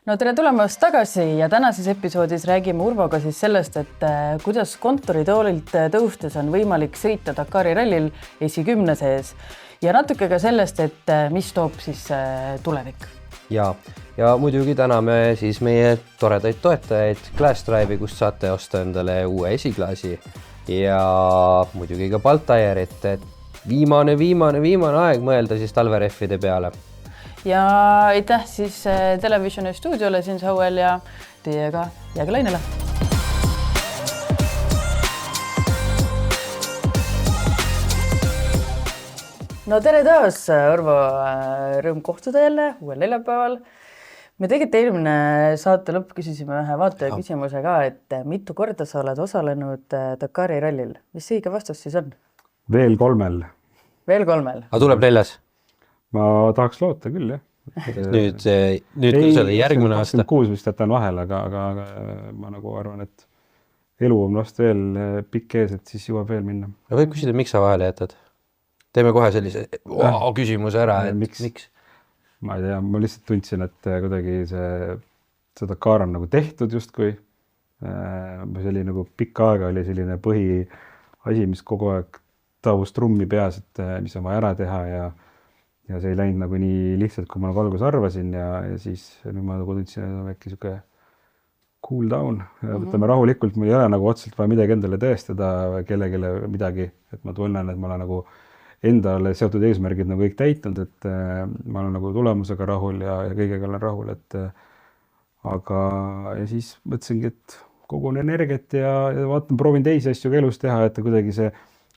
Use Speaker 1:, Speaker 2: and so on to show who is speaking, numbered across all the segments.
Speaker 1: No tere tulemast tagasi ja tänases episoodis räägime Urvoga siis sellest, et kuidas kontoritoolilt tõustes on võimalik sõita Dakari rallil esikümne sees ja natuke ka sellest, et mis toob siis tulevik.
Speaker 2: Ja muidugi täname siis meie toredaid toetajaid Glass Drive'i, kust saate osta endale uue esiklaasi ja muidugi ka Baltaierit, et viimane aeg mõelda siis talverehvide peale.
Speaker 1: Ja aitäh siis Televisioni stuudiole siin Sauel ja teiega jääge lainele. No tere taas, Urvo, rõõm kohtuda jälle uuel neljapäeval. Me tegelikult eelmine saate lõpp küsisime ühe vaataja küsimuse ka, et mitu korda sa oled osalenud Dakari rallil. Mis õige vastus siis on?
Speaker 3: Veel 3.
Speaker 1: Veel 3.
Speaker 2: Aga tuleb 4.
Speaker 3: Ma tahaks loota küll, jah.
Speaker 2: Nüüd küll see oli järgmine aasta.
Speaker 3: 26 vist jätan vahel, aga ma nagu arvan, et elu on vast veel pikk ees, et siis jõuab veel minna.
Speaker 2: Võib küsida, miks sa vahele jätad? Teeme kohe sellise küsimuse ära, et miks?
Speaker 3: Ma ei tea, ma lihtsalt tundsin, et kuidagi see Dakar on nagu tehtud justkui. See oli nagu pikka aega oli selline põhiasi, mis kogu aeg taavus trummi peas, et mis on vaja ära teha ja see ei läinud nagu nii lihtsalt, kui ma nagu alguses arvasin ja siis nüüd ma nagu tundsin, et on äkki siuke cool down. Võtame rahulikult, mul ei ole nagu otseselt vaja midagi endale tõestada kellelegi midagi, et ma tunnen, et ma olen nagu endale seotud eesmärgid nagu kõik täitnud, et ma olen nagu tulemusega rahul ja kõigega olen rahul, et aga ja siis mõtlesingi, et kogun energiat ja vaatan, proovin teisi asju ka elus teha, et kuidagi see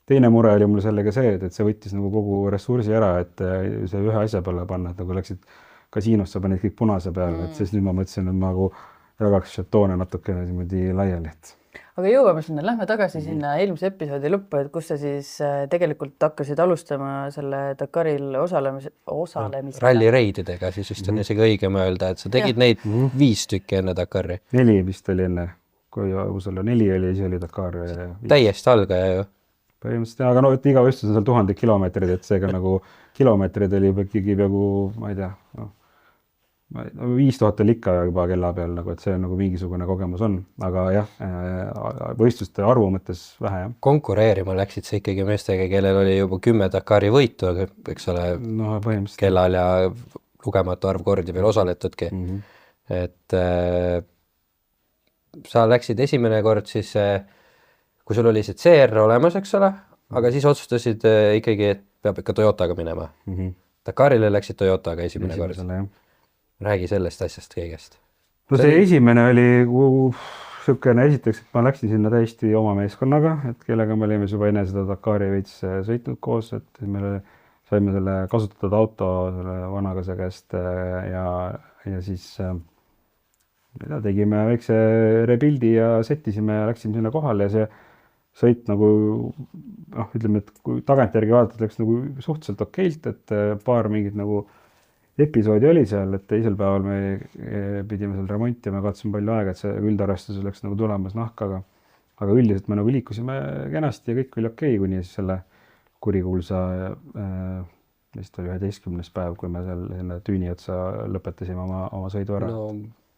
Speaker 3: teine mure oli mul sellega see, et see võttis nagu kogu ressursi ära, et see ühe asja peale panna, et nagu läksid kasiinosse, panid kõik punase peale, et siis nüüd ma mõtlesin, et ma nagu jagaks šatoone natukene niimoodi laiali.
Speaker 1: Aga jõuame sinna, lähme tagasi sinna eelmise episoodi lõppu, et kus sa siis tegelikult hakkasid alustama selle Dakaril osalemisega.
Speaker 2: Rallireididega siis vist on isegi õigem öelda, et sa tegid neid 5 tükki enne Dakari.
Speaker 3: 4 vist oli enne, kui ausalt 4 oli, siis oli Dakar.
Speaker 2: Täiesti algaja ju.
Speaker 3: Põhimõtteliselt, aga no, et iga võistlus on seal 1000 kilomeetrid, et seega nagu kilomeetrid oli ikkagi peaaegu, ma ei tea, 5000 oli ikka juba kella peal, nagu, et see nagu mingisugune kogemus on, aga jah, võistluste arvu mõttes vähe. Jah.
Speaker 2: Konkureerima läksid sa ikkagi meestega, kellel oli juba 10 Dakari võitu, eks ole,
Speaker 3: no,
Speaker 2: kellal ja lugematu arv kordi veel osaletudki. Et sa läksid esimene kord siis kui sul oli see CR olemas, eks ole, aga siis otsustasid ikkagi, et peab ikka Toyotaga minema. Dakarile läksid Toyotaga esimene kord. Räägi sellest asjast kõigest.
Speaker 3: No see esimene oli sükene esiteks, et ma läksin sinna täiesti oma meeskonnaga, et kellega me olime juba enne seda Dakari veits sõitnud koos, et me saime selle kasutatud auto selle vanagase käest ja siis tegime väikse rebuildi ja settisime ja läksime sinna kohale ja see sõit nagu, ütleme, et kui tagantjärgi vaadates läks nagu suhteliselt okeilt, et paar mingit nagu episoodi oli seal, et teisel päeval me pidime seal remontima ja kaotasime palju aega, et see üldarvestus läks nagu tulemas nahkaga. Aga üldiselt me nagu liikusime kenasti ja kõik oli okei, kuni siis selle kurikuulsa vist oli 11. päev, kui me seal tüüni otsa lõpetasime oma sõidu ära.
Speaker 2: No,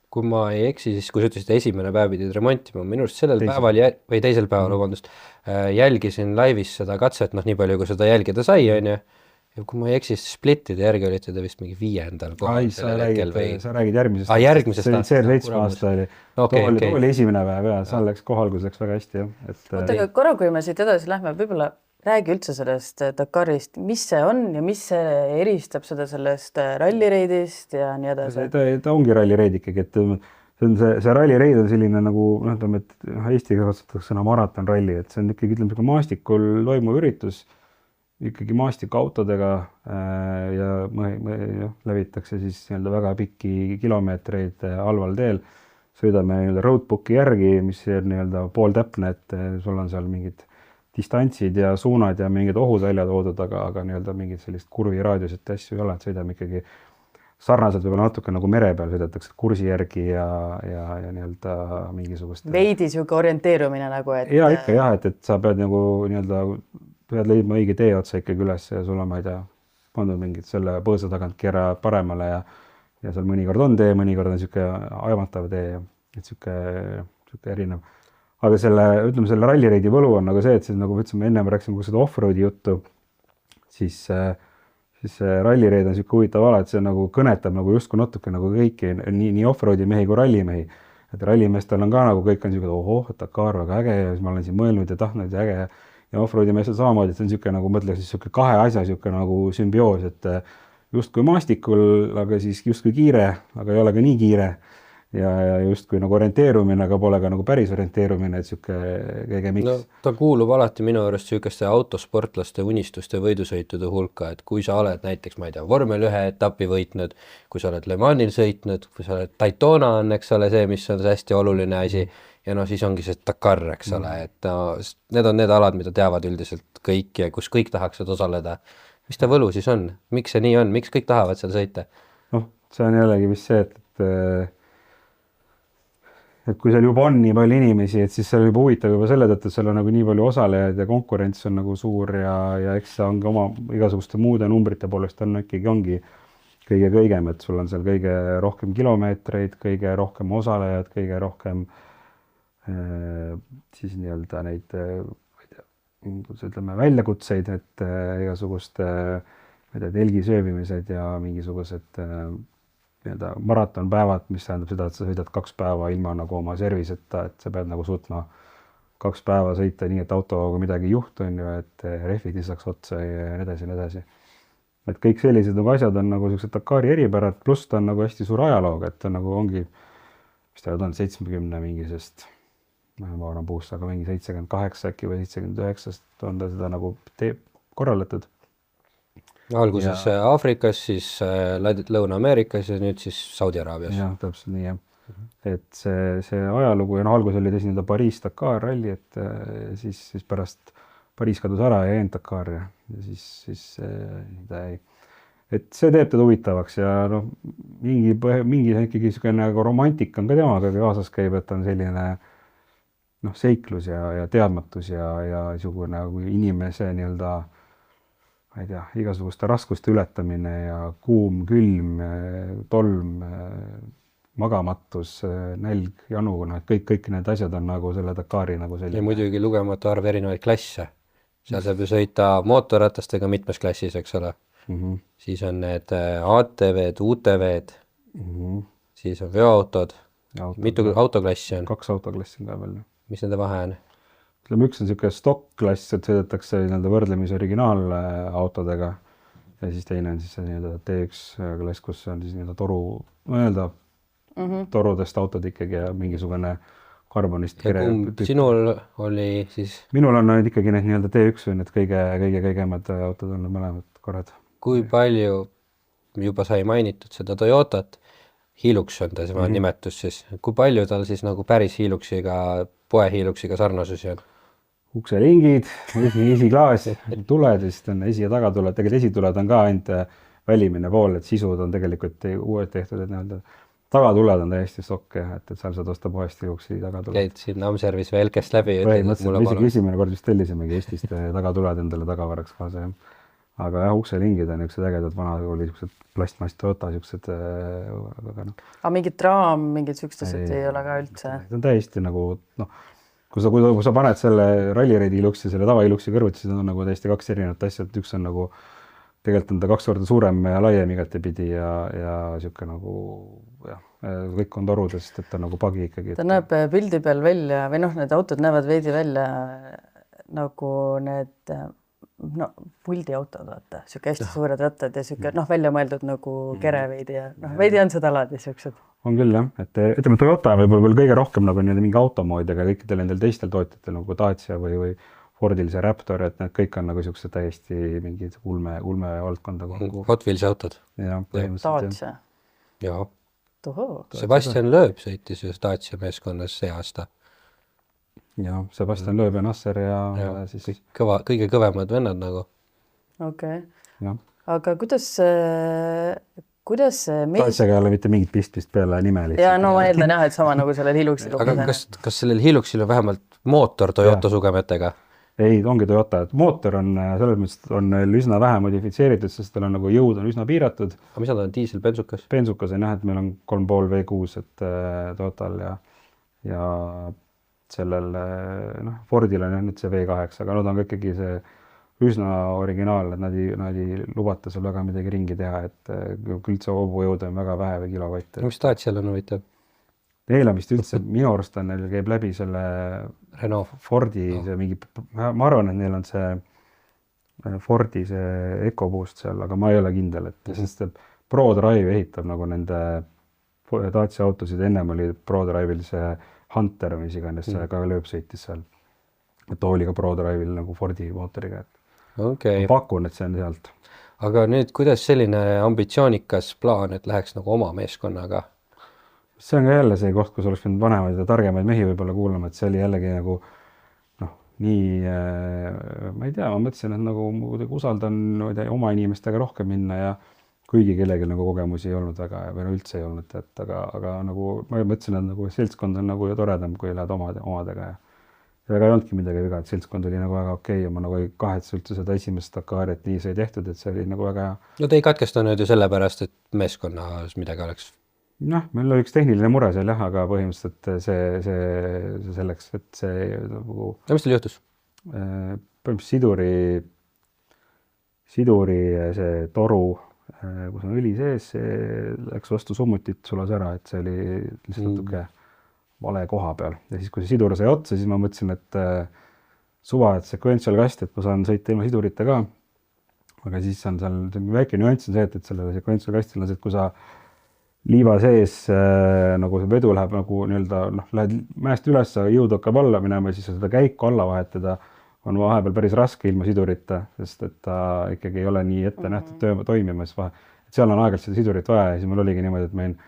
Speaker 2: kui ma ei eksi, siis kui sa ütlesid esimene päev pidid remontima, minust sellel päeval või teisel päeval, jälgisin laivis seda katset, nii palju, kui seda jälgida sai, on ju. Ja kui ma ei eksi, siis splittide järgi olite ta vist mingi 5. kohal.
Speaker 3: Sa räägid järgmisest.
Speaker 2: Järgmisest
Speaker 3: aastast. See oli CR7 aasta oli. Too oli esimene päev ja seal läks kohal, kus läks väga hästi.
Speaker 1: Oota, korra, kui me siit edasi lähme, võib-olla räägi üldse sellest Dakarist, mis see on ja mis see eristab seda sellest rallireidist ja nii edasi?
Speaker 3: Ta ongi rallireid ikkagi, et see rallireid on selline nagu, et Eestiga kasutatakse sõna maratonralli, et see on ikkagi, ütleme, maastikul toimuv üritus, ikkagi maastikuautodega ja levitakse siis väga pikki kilomeetreid halval teel. Sõidame roadbooki järgi, mis on pooltäpne, et sul on seal mingid distantsid ja suunad ja mingid ohud välja toodud, aga mingid sellist kurvi raadiusit asju ei ole, et sõidame ikkagi sarnaselt võib-olla natuke nagu mere peal sõidetakse kursi järgi ja mingisugust.
Speaker 1: Veidi siuke orienteerumine nagu, et.
Speaker 3: Ja ikka jah, et sa pead nagu pead leidma õige tee otsa ikkagi üles ja sul on, ma ei tea, pandud mingid selle põõsa tagant keera paremale ja ja seal mõnikord on tee, mõnikord on sihuke aimatav tee, et sihuke erinev. aga ütleme, selle rallireidi võlu on nagu see, et siis nagu me ütlesime, ennem rääkisime seda off-roadi juttu, siis see rallireid on sihuke huvitav ala, et see nagu kõnetab nagu justkui natuke nagu kõiki, nii off-roadi mehi kui rallimehi. Et rallimeestel on ka nagu kõik on sihuke, ohoh, Dakar väga äge ja siis ma olen siin mõelnud ja tahtnud ja äge ja off-roadi meestel samamoodi, et see on sihuke nagu mõtleks siis sihuke kahe asja sihuke nagu sümbioos, et justkui maastikul, aga siis justkui kiire, aga ei ole ka nii kiire ja justkui nagu orienteerumine, aga pole ka nagu päris orienteerumine, et sihuke kõige miks.
Speaker 2: No ta kuulub alati minu arust sihukeste autosportlaste unistuste võidusõitude hulka, et kui sa oled näiteks, ma ei tea, vormel 1 etapi võitnud, kui sa oled Le Manil sõitnud, kui sa oled Daytona on, eks ole, see, mis on see hästi oluline asi ja no siis ongi see Dakar, eks ole, et no, need on need alad, mida teavad üldiselt kõik ja kus kõik tahaksid osaleda. Mis ta võlu siis on? Miks see nii on? Miks kõik tahavad seal sõita?
Speaker 3: Noh, see on jällegi vist see, et kui seal juba on nii palju inimesi, et siis see on juba huvitav juba selle tõttu, et seal on nagu nii palju osalejaid ja konkurents on nagu suur ja eks see on ka oma igasuguste muude numbrite poolest on ikkagi ongi kõige kõigem, et sul on seal kõige rohkem kilomeetreid, kõige rohkem osalejad, kõige rohkem siis nii-öelda neid, ütleme, väljakutseid, et igasuguste telgisööbimised ja mingisugused nii-öelda maratonpäevad, mis tähendab seda, et sa sõidad 2 päeva ilma nagu oma serviseta, et sa pead nagu suutma 2 päeva sõita nii, et autoga midagi ei juhtu, on ju, et rehvid ei saaks otsa ja nii edasi ja nii edasi. Et kõik sellised nagu asjad on nagu sellised Dakari eripärad, pluss ta on nagu hästi suur ajalooga, et ta nagu ongi, mis ta on 70 mingisest, ma arvan puust, aga mingi 78 äkki või 79 on ta seda nagu korraldatud.
Speaker 2: Alguses Aafrikas, siis Lõuna-Ameerikas ja nüüd siis Saudi-Araabias.
Speaker 3: Jah, täpselt nii, jah. Et see ajalugu ja algus oli tõsi Pariis-Dakar ralli, et siis pärast Pariis kadus ära ja jäänud Dakar ja siis ta jäi. Et see teeb teda huvitavaks ja noh, mingi ikkagi selline nagu romantik on ka temaga kaasas käib, et on selline seiklus ja teadmatus ja niisugune nagu inimese nii-öelda ma ei tea, igasuguste raskuste ületamine ja kuum, külm, tolm, magamatus, nälg, janu, et kõik need asjad on nagu selle Dakari nagu selline.
Speaker 2: Ja muidugi lugematu arv erinevaid klasse. Seal saab ju sõita mootorratastega mitmes klassis, eks ole. Siis on need ATV-d, UTV-d, siis on veoautod. Mitu autoklassi on?
Speaker 3: 2 autoklassi on ka veel.
Speaker 2: Mis nende vahe on?
Speaker 3: Üks on niisugune stock-klass, et sõidetakse originaalautoga ja siis teine on siis T1-klass, kus on siis torudest autod ikkagi ja mingisugune karbonist
Speaker 2: kere. Sinul oli siis?
Speaker 3: Minul on ikkagi need T1 või need kõige-kõigemad autod on mõlemad korrad.
Speaker 2: Kui palju juba sai mainitud seda Toyotat, Hilux on ta see nimetus siis, kui palju tal siis nagu päris Hiluxiga, poe Hiluxiga sarnasusi on?
Speaker 3: Ukselingid, esiklaas, tuled, siis on esi- ja tagatuled, tegelikult esituled on ka ainult välimine pool, et sisud on tegelikult uued tehtud, et tagatuled on täiesti sokk, et seal saad osta poest Hiluxi tagatuled.
Speaker 2: Käid siin Amservis VLK-st läbi?
Speaker 3: Isegi esimene kord vist tellisimegi Eestist tagatuled endale tagavaraks kaasa. Aga jah, ukselingid on niisugused ägedad vanad, oli niisugused plastmast Toyota, niisugused
Speaker 1: Aga mingid raam, mingid niisugused ei ole ka üldse?
Speaker 3: See on täiesti nagu, kui sa paned selle rallireidi Hiluxi ja selle tava Hiluxi kõrvuti, siis on nagu täiesti 2 erinevat asja, et üks on nagu, tegelikult on ta 2 korda suurem ja laiem igatepidi ja niisugune nagu, kõik on torudest, et ta nagu pagi ikkagi.
Speaker 1: Ta näeb pildi peal välja, või need autod näevad veidi välja nagu need puldiautod, vaata, niisugune hästi suured rattad ja niisugune välja mõeldud nagu kere veidi ja veidi on seda alati niisugused.
Speaker 3: On küll jah, et ütleme Toyota võib-olla veel kõige rohkem nagu mingi automoodi, aga kõikidel nendel teistel tootjatel nagu Dacia või Fordil see Raptor, et need kõik on nagu niisugused täiesti mingid ulme valdkonda.
Speaker 2: Hot Wheelsi autod.
Speaker 3: Jah, põhimõtteliselt.
Speaker 1: Dacia.
Speaker 2: Jaa.
Speaker 1: Toho.
Speaker 2: Sebastian Loeb sõitis ju Dacia meeskonnas see aasta.
Speaker 3: Jah, Sebastian Loeb ja Nasser ja siis...
Speaker 2: Kõige kõvemad vennad nagu.
Speaker 1: Okei.
Speaker 3: Jah.
Speaker 1: Aga kuidas
Speaker 3: Daciaga ei ole mitte mingit pistmist peale nimelist.
Speaker 1: Ja ma eeldan jah, et sama nagu sellel Hiluxil.
Speaker 2: Aga kas sellel Hiluxil on vähemalt mootor Toyota sugemetega?
Speaker 3: ei, ongi Toyota, et mootor on selles mõttes on neil üsna vähe modifitseeritud, sest tal on nagu jõud on üsna piiratud.
Speaker 2: aga mis nad on, diiselbensukas?
Speaker 3: Bensukas on jah, et meil on 3,5 V6, et Toyotal ja sellel Fordil on jah nüüd see V8, aga nad on ka ikkagi see üsna originaalne, et nad ei lubata seal väga midagi ringi teha, et üldse hobujõud on väga vähe või kilovatte.
Speaker 2: mis Dacia'l on huvitav?
Speaker 3: Neil on vist üldse, minu arust on neil käib läbi selle
Speaker 2: Renault.
Speaker 3: Fordi see mingi, ma arvan, et neil on see Fordi see EcoBoost seal, aga ma ei ole kindel, et sest ProDrive ehitab nagu nende Dacia autosid, ennem oli ProDrive'il see Hunter, mis iganes see ka lööb sõitis seal. Et too oli ka ProDrive'il nagu Fordi mootoriga, et
Speaker 2: Okay.
Speaker 3: ma pakun, et see on sealt.
Speaker 2: Aga nüüd, kuidas selline ambitsioonikas plaan, et läheks nagu oma meeskonnaga?
Speaker 3: See on ka jälle see koht, kus oleks pidanud vanemaid ja targemaid mehi võib-olla kuulama, et see oli jällegi nagu nii, ma ei tea, ma mõtlesin, et nagu kuidagi usaldan oma inimestega rohkem minna ja kuigi kellelgi nagu kogemusi ei olnud väga või üldse ei olnud, et aga nagu ma mõtlesin, et nagu seltskond on nagu toredam, kui lähed omadega ja väga ei olnudki midagi viga, et seltskond oli nagu väga okei ja ma nagu ei kahetse üldse seda esimest Dakari, et nii sai tehtud, et see oli nagu väga hea.
Speaker 2: No te ei katkestanud ju sellepärast, et meeskonnas midagi oleks.
Speaker 3: Meil oli üks tehniline mure seal jah, aga põhimõtteliselt see selleks, et see nagu...
Speaker 2: Ja mis teil juhtus?
Speaker 3: Põhimõtteliselt siduri see toru, kus on õli sees, see läks vastu summutit, sulas ära, et see oli lihtsalt natuke vale koha peal. Ja siis, kui see sidur sai otsa, siis ma mõtlesin, et suva, et sequential kast, et ma saan sõita ilma sidurita ka. Aga siis on seal väike nüanss on see, et sellele sequential kastil on see, et kui sa liiva sees nagu see vedu läheb nagu nii-öelda, lähed mäest üles, jõud hakkab alla minema ja siis seda käiku alla vahetada on vahepeal päris raske ilma sidurita, sest et ta ikkagi ei ole nii ette nähtud toimimas. Et seal on aegalt seda sidurit vaja ja siis mul oligi niimoodi, et ma jäin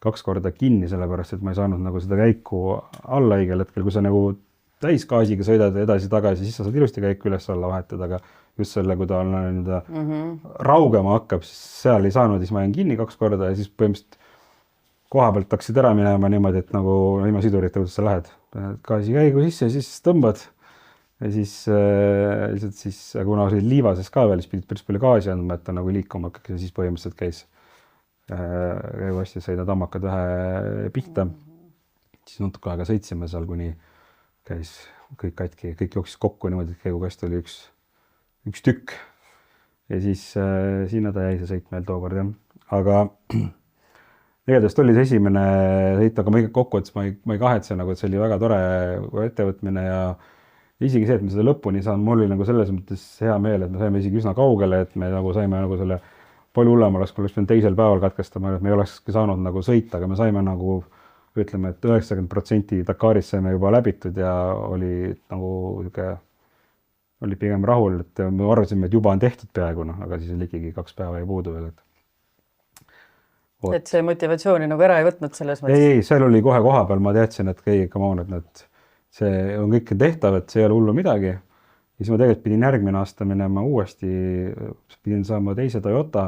Speaker 3: 2 korda kinni, sellepärast, et ma ei saanud nagu seda käiku alla õigel hetkel, kui sa nagu täisgaasiga sõidad edasi-tagasi, siis sa saad ilusti käiku üles-alla vahetada, aga just selle, kui ta on raugema hakkab, siis seal ei saanud, siis ma jäin kinni 2 korda ja siis põhimõtteliselt koha pealt hakkasid ära minema niimoodi, et nagu ilma sidurita, kuidas sa lähed. Gaasi käigu sisse, siis tõmbad ja siis lihtsalt siis, kuna olid liivases ka veel, siis pidid päris palju gaasi andma, et ta nagu liikuma hakkaks ja siis põhimõtteliselt käis käigu hästi, sõidad hammakad vähe pihta. Siis natuke aega sõitsime seal, kuni käis kõik katki, kõik jooksis kokku niimoodi, et käigukast oli üks tükk. Ja siis sinna ta jäi see sõit meil tookord jah. Aga tegelikult oli see esimene sõit, aga ma kokku, et ma ei kahetse, nagu, et see oli väga tore ettevõtmine ja isegi see, et me seda lõpuni saanud, mul oli nagu selles mõttes hea meel, et me saime isegi üsna kaugele, et me nagu saime nagu selle palju hullem oleks, kui oleks pidanud teisel päeval katkestama, et me ei olekski saanud nagu sõita, aga me saime nagu ütleme, et 90% Dakarist saime juba läbitud ja oli nagu oli pigem rahul, et me arvasime, et juba on tehtud peaaegu, aga siis oli ikkagi 2 päeva ei puudu veel.
Speaker 1: Et see motivatsiooni nagu ära ei võtnud selles mõttes?
Speaker 3: Ei, seal oli kohe koha peal, ma teadsin, et see on kõik tehtav, et see ei ole hullu midagi. Ja siis ma tegelikult pidin järgmine aasta minema uuesti, pidin saama teise Toyota.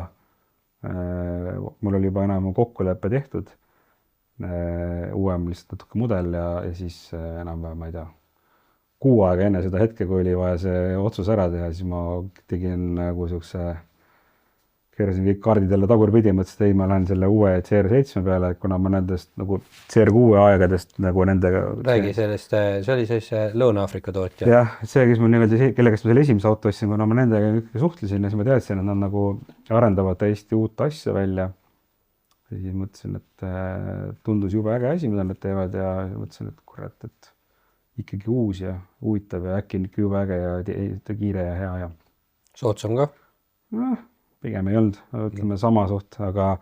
Speaker 3: Mul oli juba enam kokkuleppe tehtud. Uuem lihtsalt natuke mudel ja siis enam, ma ei tea, 6 aega enne seda hetke, kui oli vaja see otsus ära teha, siis ma tegin nagu keerasin kõik kaardid jälle tagurpidi, mõtlesin, et ei, ma lähen selle uue CR7 peale, kuna ma nendest nagu CR6 aegadest nagu nendega...
Speaker 2: Räägi sellest, see oli siis Lõuna-Afrika tootja.
Speaker 3: Jah, see, kes mul niimoodi, kellega ma selle esimese auto ostsin, kuna ma nendega suhtlesin ja siis ma teadsin, et nad nagu arendavad täiesti uut asja välja. Ja siis mõtlesin, et tundus jube äge asi, mida nad teevad ja mõtlesin, et kurat, et ikkagi uus ja huvitav ja äkki jube äge ja kiire ja hea ja...
Speaker 2: Sootsam ka?
Speaker 3: Pigem ei olnud, ütleme sama suht, aga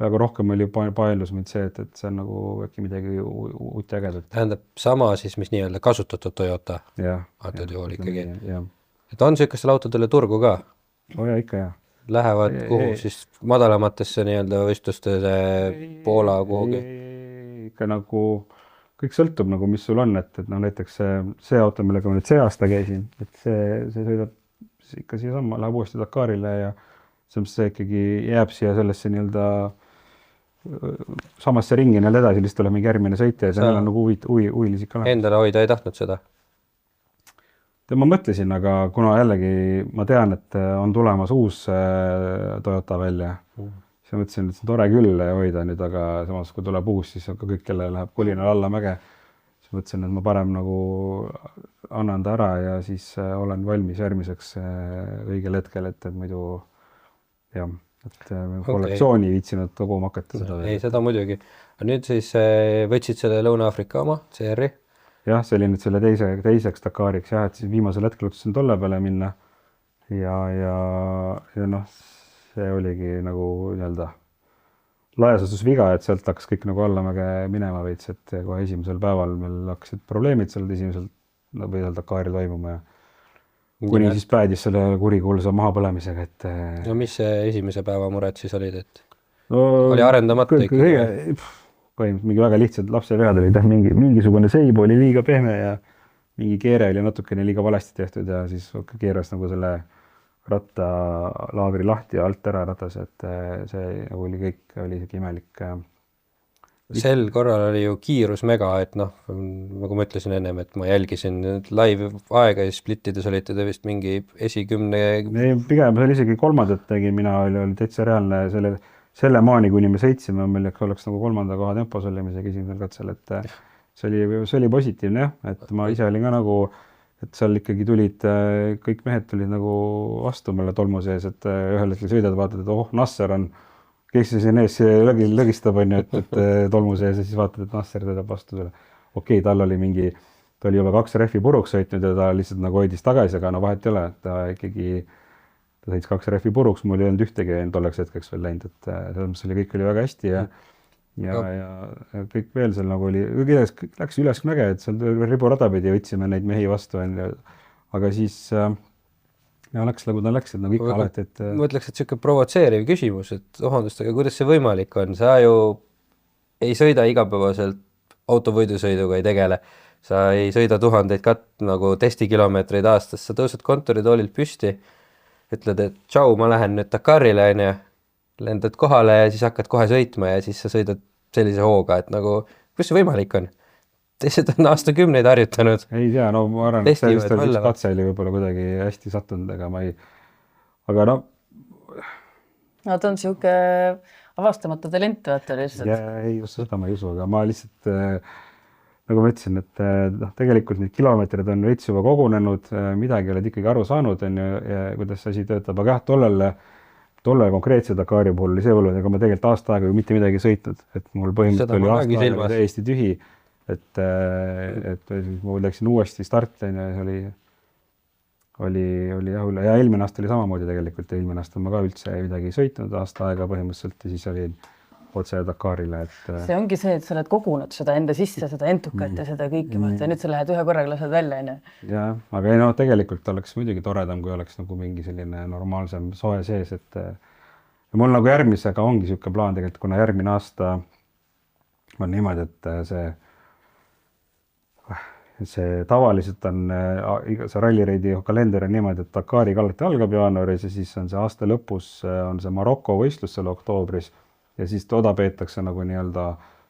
Speaker 3: rohkem oli paelus mind see, et see on nagu äkki midagi uut ja ägedat.
Speaker 2: Tähendab sama siis, mis nii-öelda kasutatud Toyota?
Speaker 3: Jah.
Speaker 2: Autod juhul ikkagi.
Speaker 3: Jah.
Speaker 2: Et on sellistel autodele turgu ka?
Speaker 3: Ja ikka jah.
Speaker 2: Lähevad kuhu siis madalamatesse nii-öelda võistlustele Poola kuhugi?
Speaker 3: Ikka nagu kõik sõltub nagu, mis sul on, et näiteks see auto, millega ma nüüd see aasta käisin, et see sõidab ikka siia samma, läheb uuesti Dakarile ja see ikkagi jääb siia sellesse nii-öelda samasse ringi neil edasi, lihtsalt tuleb mingi järgmine sõitja ja see on nagu huvilisik ka.
Speaker 2: Endale hoida ei tahtnud seda?
Speaker 3: ma mõtlesin, aga kuna jällegi ma tean, et on tulemas uus Toyota välja, siis ma mõtlesin, et see on tore küll hoida nüüd, aga samas kui tuleb uus, siis ka kõik, kelle läheb kolinal alla mäge. Siis mõtlesin, et ma parem nagu annan ta ära ja siis olen valmis järgmiseks õigel hetkel, et muidu jah, et kollektsiooni viitsinud koguma hakata seda.
Speaker 2: Ei, seda muidugi. Nüüd siis võtsid selle Lõuna-Afrika oma, CR-i?
Speaker 3: Jah, see oli nüüd selle teiseks Dakariks jah, et siis viimasel hetkel otsusin tolle peale minna ja noh, see oligi nagu nii-öelda laiasustusviga, et sealt hakkas kõik nagu allamäge minema veits, et kohe esimesel päeval meil hakkasid probleemid seal esimesel või seal Dakari toimuma ja kuni siis päädis selle kurikuulsa mahapõlemisega, et
Speaker 2: no mis see esimese päeva mured siis olid, et
Speaker 3: no,
Speaker 2: oli arendamata ikkagi?
Speaker 3: Põhimõtteliselt mingi väga lihtsad lapsevead olid, mingisugune seib oli liiga pehme ja mingi keere oli natukene liiga valesti tehtud ja siis keeras nagu selle rattalaagri lahti ja alt ära ratas, et see oli kõik, oli isegi imelik.
Speaker 2: Sel korral oli ju kiirus mega, et noh, nagu ma ütlesin ennem, et ma jälgisin live aega ja splittides olite te vist mingi esikümne...
Speaker 3: Pigem see oli isegi kolmandat tegi, mina oli täitsa reaalne selle maani, kuni me sõitsime, meil oleks nagu kolmanda koha tempos oli isegi esimesel katsel, et see oli positiivne jah, et ma ise olin ka nagu, et seal ikkagi tulid, kõik mehed tulid nagu vastu meile tolmu sees, et ühel hetkel sõidad, vaatad, et Nasser on, kes siin ees lõgistab, on ju, et tolmu sees ja siis vaatad, et Nasser sõidab vastu selle. Okei, tal oli juba 2 rehvi puruks sõitnud ja ta lihtsalt nagu hoidis tagasi, aga no vahet ei ole, et ta ikkagi ta sõits 2 rehvi puruks, mul ei olnud ühtegi tolleks hetkeks veel läinud, et selles mõttes kõik oli väga hästi ja kõik veel seal nagu oli, läks üles mäge, et seal riburada pidi võtsime neid mehi vastu, aga siis läks nagu ta läks, et nagu ikka alati, et
Speaker 2: ma ütleks, et siuke provotseeriv küsimus, et aga kuidas see võimalik on, sa ju ei sõida igapäevaselt autovõidusõiduga, ei tegele, sa ei sõida tuhandeid nagu testikilomeetreid aastas, sa tõused kontoritoolilt püsti, ütled, et tšau, ma lähen nüüd Dakarile, lendad kohale ja siis hakkad kohe sõitma ja siis sa sõidad sellise hooga, et nagu, kus see võimalik on? Teised on aastakümneid harjutanud.
Speaker 3: Ei tea, no ma arvan, et see vist oli üks katse oli võib-olla kuidagi hästi sattunud, aga no.
Speaker 1: No ta on siuke avastamata talent, vaata lihtsalt.
Speaker 3: Ei, seda ma ei usu, aga ma lihtsalt nagu ma ütlesin, et tegelikult need kilomeetrid on veits juba kogunenud, midagi oled ikkagi aru saanud, ja kuidas see asi töötab, aga jah, tollel konkreetse Dakari puhul oli see võlu, ega ma tegelikult aasta aega ju mitte midagi sõitnud, et mul põhimõtteliselt oli aasta aega täiesti tühi, et ma läksin uuesti starti, oli jah, ja eelmine aasta oli samamoodi tegelikult, eelmine aasta ma ka üldse midagi sõitnud aasta aega põhimõtteliselt ja siis oli otse Dakarile, et
Speaker 1: see ongi see, et sa oled kogunud seda enda sisse, seda entukat ja seda kõike, vaata, nüüd sa lähed ühe korraga lased välja, on ju.
Speaker 3: Jah, aga ei, no tegelikult oleks muidugi toredam, kui oleks nagu mingi selline normaalsem soe sees, et mul nagu järgmisega ongi siuke plaan tegelikult, kuna järgmine aasta on niimoodi, et see tavaliselt on, see rallireidi kalender on niimoodi, et Dakari alati algab jaanuaris ja siis on see aasta lõpus, on see Maroko võistlus seal oktoobris ja siis toda peetakse nagu nii-öelda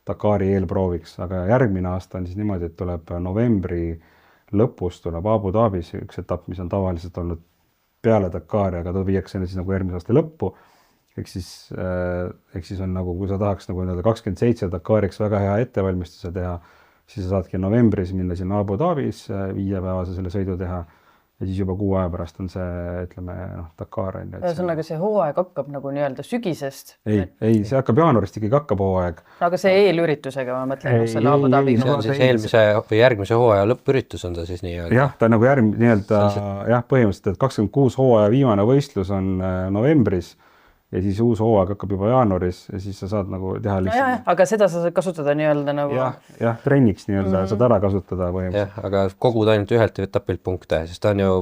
Speaker 3: Dakari eelprooviks, aga järgmine aasta on siis niimoodi, et tuleb novembri lõpus tuleb Abu Dhabis üks etapp, mis on tavaliselt olnud peale Dakari, aga ta viiakse siis nagu järgmise aasta lõppu. Ehk siis on nagu, kui sa tahaks nagu 27 Dakariks väga hea ettevalmistuse teha, siis sa saadki novembris minna sinna Abu Dhabis 5-päevase selle sõidu teha ja siis juba 6 aja pärast on see, ütleme, Dakar.
Speaker 1: Ühesõnaga see hooaeg hakkab nagu nii-öelda sügisest.
Speaker 3: Ei, see hakkab jaanuarist ikkagi hakkab hooaeg.
Speaker 1: Aga see eelüritusega, ma mõtlen, selle Abu Dhabi.
Speaker 2: See on siis eelmise või järgmise hooaja lõppüritus on ta siis nii-öelda.
Speaker 3: Jah, ta nagu põhimõtteliselt, et 26 hooaja viimane võistlus on novembris ja siis uus hooaeg hakkab juba jaanuaris ja siis sa saad nagu teha lihtsalt.
Speaker 1: Aga seda sa saad kasutada nii-öelda nagu.
Speaker 3: Jah, trenniks nii-öelda saad ära kasutada põhimõtteliselt.
Speaker 2: Aga kogud ainult ühelt etapilt punkte, sest ta on ju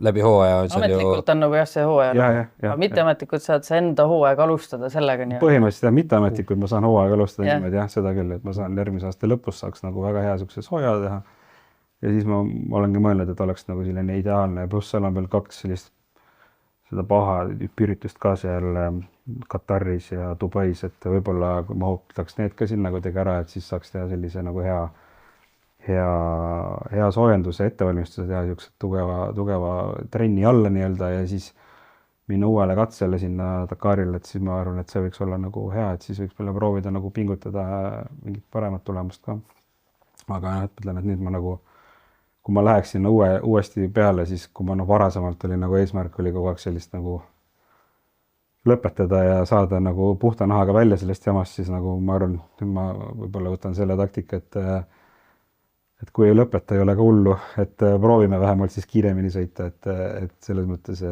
Speaker 2: läbi hooaja on seal
Speaker 1: ametlikult on nagu jah see hooaja. Aga mitteametlikult saad sa enda hooaeg alustada sellega nii.
Speaker 3: Põhimõtteliselt mitteametlikult ma saan hooaeg alustada niimoodi jah, seda küll, et ma saan järgmise aasta lõpus saaks nagu väga hea sukse sooja teha. Ja siis ma olengi mõelnud, et oleks nagu selline ideaalne, pluss seal on veel 2 sellist seda paha üritust ka seal Kataris ja Dubais, et võib-olla kui ma hoopitaks need ka sinna kuidagi ära, et siis saaks teha sellise nagu hea soojenduse ettevalmistuse teha niisugused tugeva trenni alla nii-öelda ja siis minna uuele katsele sinna Dakarile, et siis ma arvan, et see võiks olla nagu hea, et siis võiks meile proovida nagu pingutada mingit paremat tulemust ka. Aga ütlen, et nüüd ma nagu, kui ma läheks sinna uuesti peale, siis kui ma varasemalt oli nagu eesmärk oli kogu aeg sellist nagu lõpetada ja saada nagu puhta nahaga välja sellest jamast, siis nagu ma arvan, et ma võib-olla võtan selle taktika, et kui ei lõpeta, ei ole ka hullu, et proovime vähemalt siis kiiremini sõita, et selles mõttes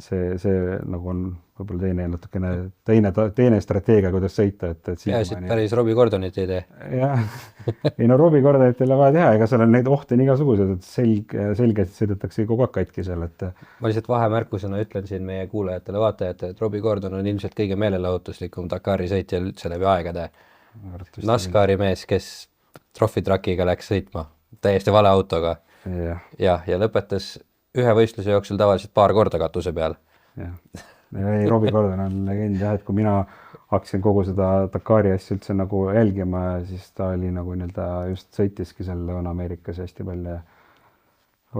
Speaker 3: see nagu on võib-olla natukene teine strateegia, kuidas sõita, et
Speaker 2: siit päris Robbie Gordonit ei tee.
Speaker 3: Jah, ei no Robbie Gordonit ei ole vaja teha, ega seal on neid ohte nii igasugused, et selgelt sõidetakse kogu aeg katki seal, et
Speaker 2: ma lihtsalt vahemärkusena ütlen siin meie kuulajatele, vaatajatele, et Robbie Gordon on ilmselt kõige meelelahutuslikum Dakari sõitja üldse läbi aegade. NASCARi mees, kes trofitrakiga läks sõitma, täiesti vale autoga ja lõpetas ühe võistluse jooksul tavaliselt paar korda katuse peal.
Speaker 3: Ei, Robbie Gordon on legend jah, et kui mina hakkasin kogu seda Dakari asja üldse nagu jälgima, siis ta oli nagu nii-öelda just sõitiski seal Lõuna-Ameerikas hästi palju ja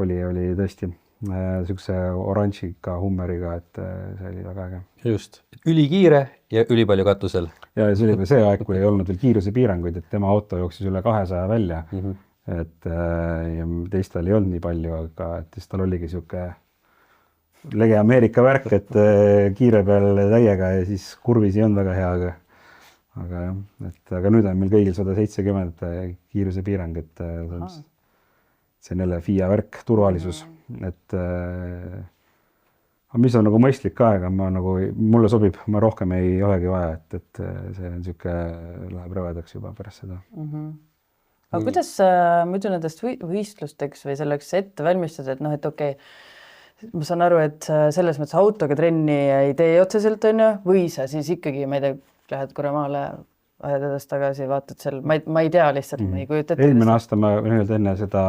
Speaker 3: oli tõesti niisuguse oranžiga hummeriga, et see oli väga äge.
Speaker 2: Just, ülikiire ja ülipalju katusel.
Speaker 3: Ja see oli see aeg, kui ei olnud veel kiirusepiiranguid, et tema auto jooksis üle 200 välja. Et ja teistel ei olnud nii palju, aga et siis tal oligi niisugune lege Ameerika värk, et kiire peal täiega ja siis kurvis ei olnud väga hea, aga jah, aga nüüd on meil kõigil 170 kiiruse piirang, et see on jälle FIA värk, turvalisus, et mis on nagu mõistlik ka, aga mulle sobib, ma rohkem ei olegi vaja, et see on niisugune, läheb rõvedaks juba pärast seda.
Speaker 1: Aga kuidas muidu nendest võistlusteks või selleks ette valmistada, et et okei, ma saan aru, et selles mõttes autoga trenni ei tee otseselt, või sa siis ikkagi, ma ei tea, lähed korra maale, ajad edasi tagasi, vaatad seal, ma ei tea lihtsalt, ma ei kujuta ette.
Speaker 3: Eelmine aasta ma enne seda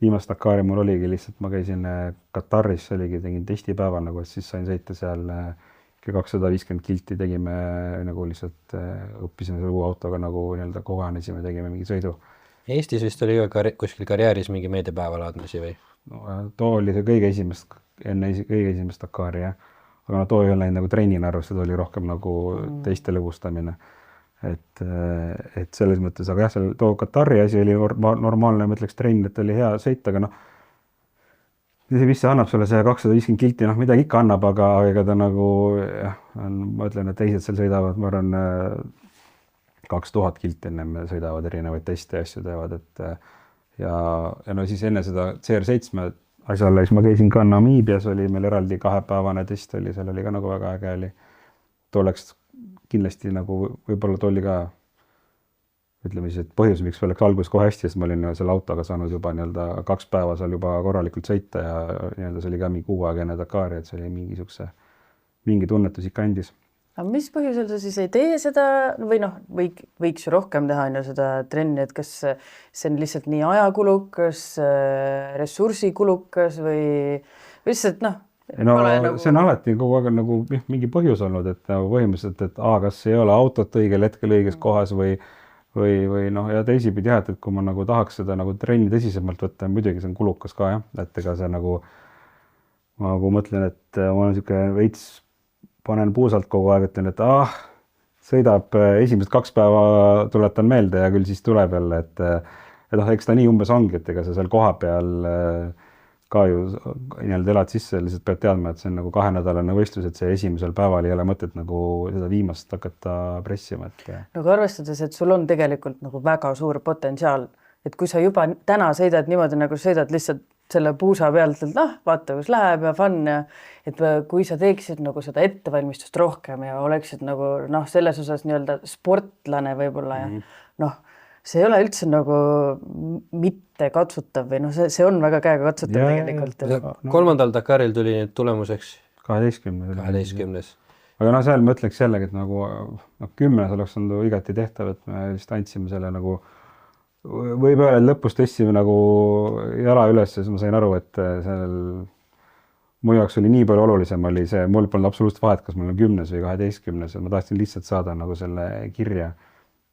Speaker 3: viimast Dakari mul oligi lihtsalt, ma käisin Kataris, tegin testipäeva, et siis sain sõita seal 250 kilti, tegime nagu lihtsalt, õppisime selle uue autoga nagu nii-öelda kohanesime, tegime mingi sõidu.
Speaker 2: Eestis vist oli kuskil karjääris mingi meediapäeva laadmisi või?
Speaker 3: Too oli see kõige esimest Dakari, jah. Aga too ei ole nagu trennina arvus, seda oli rohkem nagu teiste lõbustamine. Et selles mõttes, aga jah, too Katari asi oli normaalne, ma ütleks trenn, et oli hea sõita, aga mis see annab sulle see 250 kilti, midagi ikka annab, aga ega ta nagu, jah, ma ütlen, et teised seal sõidavad, ma arvan, 2000 kilti ennem sõidavad erinevaid teste ja asju teevad, et ja siis enne seda CR7 asjale, siis ma käisin ka Namiibias, oli meil eraldi 2-päevane test oli, seal oli ka nagu väga äge oli. Too oleks kindlasti nagu, võib-olla too oli ka, ütleme siis, et põhjus, miks oleks algus kohe hästi, sest ma olin selle autoga saanud juba 2 päeva seal juba korralikult sõita ja see oli ka mingi 6 aega enne Dakari, et see oli mingi tunnetus ikka andis.
Speaker 1: Aga mis põhjusel sa siis ei tee seda või võiks ju rohkem teha seda trenni, et kas see on lihtsalt nii ajakulukas, ressursikulukas või lihtsalt
Speaker 3: see on alati kogu aeg nagu mingi põhjus olnud, et põhimõtteliselt, et kas ei ole autot õigel hetkel õiges kohas või ja teisipidi jah, et kui ma nagu tahaks seda nagu trenni tõsisemalt võtta, muidugi see on kulukas ka jah, et ega see nagu ma mõtlen, et ma olen niisugune veits panen puusalt kogu aeg, ütlen, et sõidab esimesed 2 päeva tuletan meelde ja küll siis tuleb jälle, et eks ta nii umbes ongi, et ega sa seal koha peal ka ju nii-öelda elad sisse, lihtsalt pead teadma, et see on nagu 2-nädalane võistlus, et see esimesel päeval ei ole mõtet nagu seda viimast hakata pressima.
Speaker 1: Nagu arvestades, et sul on tegelikult nagu väga suur potentsiaal, et kui sa juba täna sõidad niimoodi, nagu sõidad lihtsalt selle puusa pealt, et vaata, kus läheb ja fun ja et kui sa teeksid nagu seda ettevalmistust rohkem ja oleksid nagu selles osas nii-öelda sportlane võib-olla ja see ei ole üldse nagu mitte katsutav või see on väga käega katsutav tegelikult.
Speaker 2: 3. Dakaril tuli nüüd tulemuseks
Speaker 3: 12. Aga seal ma ütleks jällegi, et nagu 10 oleks olnud igati tehtav, et me vist andsime selle nagu võib öelda, et lõpus tõstsime nagu jala üles, siis ma sain aru, et sellel mu jaoks oli nii palju olulisem, oli see, mul polnud absoluutselt vahet, kas mul on 10 või 12, ma tahtsin lihtsalt saada nagu selle kirja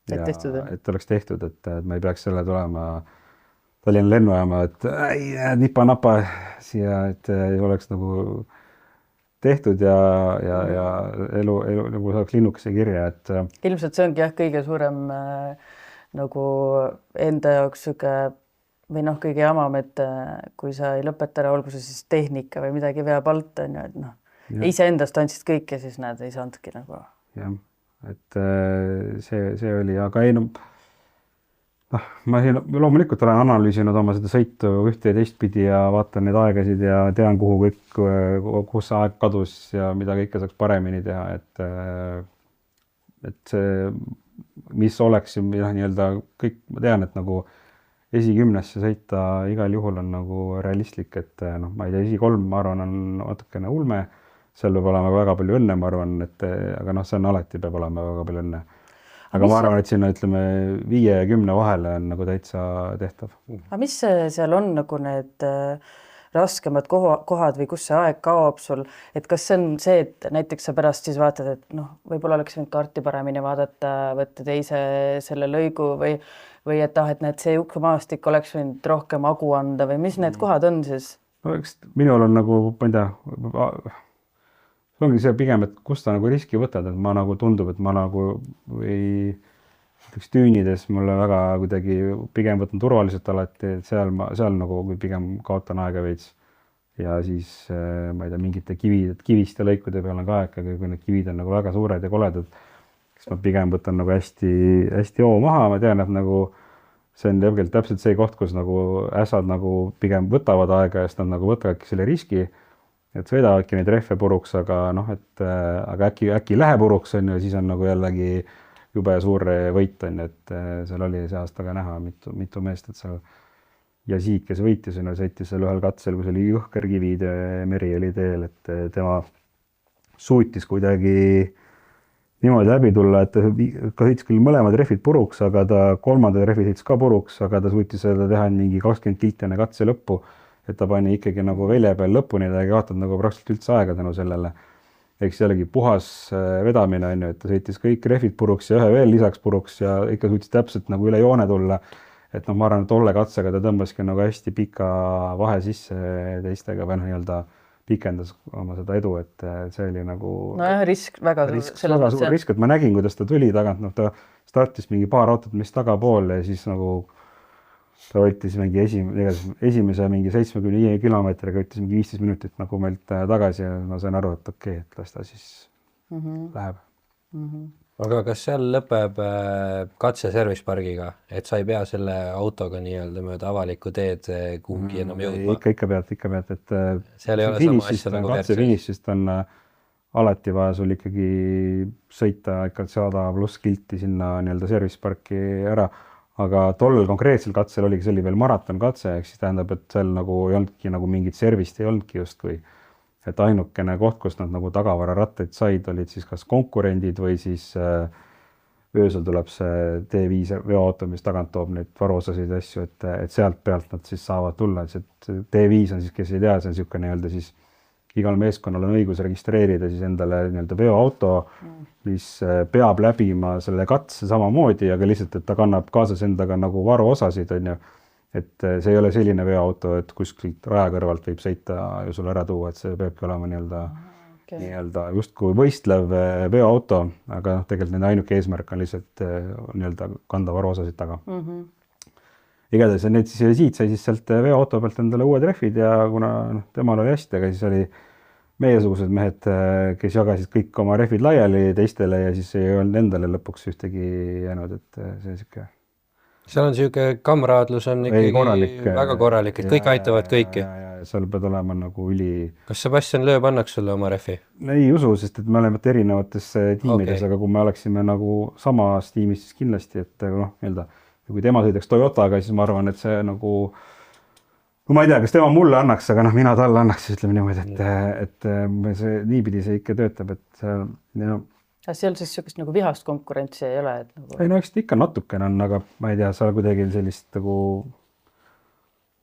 Speaker 1: Et tehtud, jah?
Speaker 3: et oleks tehtud, et ma ei peaks selle tulema Tallinna lennujaama, et nipa-napa siia, et ei oleks nagu tehtud ja elu nagu saaks linnukese kirja, et
Speaker 1: Ilmselt see ongi jah, kõige suurem nagu enda jaoks sihuke või noh, kõige jamam, et kui sa ei lõpeta ära, olgu see siis tehnika või midagi veab alt, on ju, et noh, iseendast andsid kõik ja siis näed, ei saanudki nagu.
Speaker 3: jah, et see oli, aga ei noh, ma loomulikult olen analüüsinud oma seda sõitu ühte ja teistpidi ja vaatan neid aegasid ja tean, kus see aeg kadus ja mida kõike saaks paremini teha, et see, mis oleks nii-öelda kõik, ma tean, et nagu esikümnesse sõita igal juhul on nagu realistlik, et noh, ma ei tea, esi3, ma arvan, on natukene ulme, seal peab olema väga palju õnne, ma arvan, et aga noh, see on alati, peab olema väga palju õnne. Aga ma arvan, et sinna ütleme 5 ja 10 vahele on nagu täitsa tehtav.
Speaker 1: Aga mis seal on nagu need raskemad kohad või kus see aeg kaob sul, et kas see on see, et näiteks sa pärast siis vaatad, et noh, võib-olla oleks võinud kaarti paremini vaadata, võtta teise selle lõigu või et et need see ukmaastik oleks võinud rohkem agu anda või mis need kohad on siis?
Speaker 3: No eks minul on nagu, ma ei tea, see ongi see pigem, et kus ta nagu riski võtad, et ma nagu tundub, et ma nagu ei tüünides mulle väga kuidagi pigem võtan turvaliselt alati, et seal nagu pigem kaotan aega veits. Ja siis ma ei tea, mingite kiviste lõikude peal on ka aeg, aga kui need kivid on nagu väga suured ja koledad, siis ma pigem võtan nagu hästi hoo maha, ma tean, et nagu see on täpselt see koht, kus nagu ässad nagu pigem võtavad aega ja siis nad nagu võtavadki selle riski, et sõidavadki neid rehve puruks, aga noh, et aga äkki lähe puruks on ju, siis on nagu jällegi jube suur võit on, et seal oli see aasta ka näha mitu meest, et seal ja Siit, kes võitis, sõitis seal ühel katsel, kus oli jõhker kivid ja meri oli teel, et tema suutis kuidagi niimoodi läbi tulla, et ta sõitis küll mõlemad rehvid puruks, aga ta kolmanda rehvi sõitis ka puruks, aga ta suutis seda teha mingi 20 kilti enne katse lõppu, et ta pani ikkagi nagu velje peal lõpuni, ta ei kaotanud nagu praktiliselt üldse aega tänu sellele. Eks jällegi puhas vedamine on ju, et ta sõitis kõik rehvid puruks ja ühe veel lisaks puruks ja ikka suutis täpselt nagu üle joone tulla. Et noh, ma arvan, et tolle katsega ta tõmbaski nagu hästi pika vahe sisse teistega või nii-öelda pikendas oma seda edu, et see oli nagu
Speaker 1: nojah, risk väga
Speaker 3: suur risk, et ma nägin, kuidas ta tuli tagant, noh ta startis mingi paar autot meist tagapool ja siis nagu ta võttis mingi esimese mingi 75 kilomeetriga, võttis mingi 15 minutit nagu meilt tagasi ja ma sain aru, et okei, et las ta siis läheb.
Speaker 2: Aga kas seal lõpeb katse servicepargiga, et sa ei pea selle autoga nii-öelda mööda avalikku teed kuhugi enam jõudma?
Speaker 3: Ikka pead, et
Speaker 2: seal ei ole sama asja nagu
Speaker 3: katse finishist on alati vaja sul ikkagi sõita ikka 100+ kilti sinna nii-öelda serviceparki ära, aga tollel konkreetsel katsel oligi, see oli veel maratonkatse, ehk siis tähendab, et seal nagu ei olnudki nagu mingit servist ei olnudki justkui. Et ainukene koht, kus nad nagu tagavararattaid said, olid siis kas konkurendid või siis öösel tuleb see T5 veoauto, mis tagant toob neid varuosasid ja asju, et sealt pealt nad siis saavad tulla. See T5 on siis, kes ei tea, see on niisugune nii-öelda siis igal meeskonnal on õigus registreerida siis endale nii-öelda veoauto, mis peab läbima selle katse samamoodi, aga lihtsalt, et ta kannab kaasas endaga nagu varuosasid, on ju. Et see ei ole selline veoauto, et kuskilt raja kõrvalt võib sõita ja sulle ära tuua, et see peabki olema nii-öelda justkui võistlev veoauto, aga noh, tegelikult nende ainuke eesmärk on lihtsalt nii-öelda kanda varuosasid taga. Igatahes need siis Siit sai siis sealt veoauto pealt endale uued rehvid ja kuna temal oli hästi, aga siis oli meiesugused mehed, kes jagasid kõik oma rehvid laiali teistele ja siis ei olnud endale lõpuks ühtegi jäänud, et see siuke.
Speaker 2: Seal on siuke kamraadlus on ikkagi väga korralik, et kõik aitavad kõiki.
Speaker 3: Ja seal pead olema nagu üli.
Speaker 2: Kas Sebastian Loeb annaks sulle oma rehvi?
Speaker 3: Ei usu, sest et me oleme erinevates tiimides, aga kui me oleksime nagu samas tiimis, siis kindlasti, et noh, nii-öelda, kui tema sõidaks Toyotaga, siis ma arvan, et see nagu, kui ma ei tea, kas tema mulle annaks, aga noh, mina talle annaks, siis ütleme niimoodi, et see niipidi see ikka töötab, et
Speaker 1: seal siis niisugust nagu vihast konkurentsi ei ole? Et nagu...
Speaker 3: Ei, no eks ikka natukene on, aga ma ei tea, seal kuidagi sellist nagu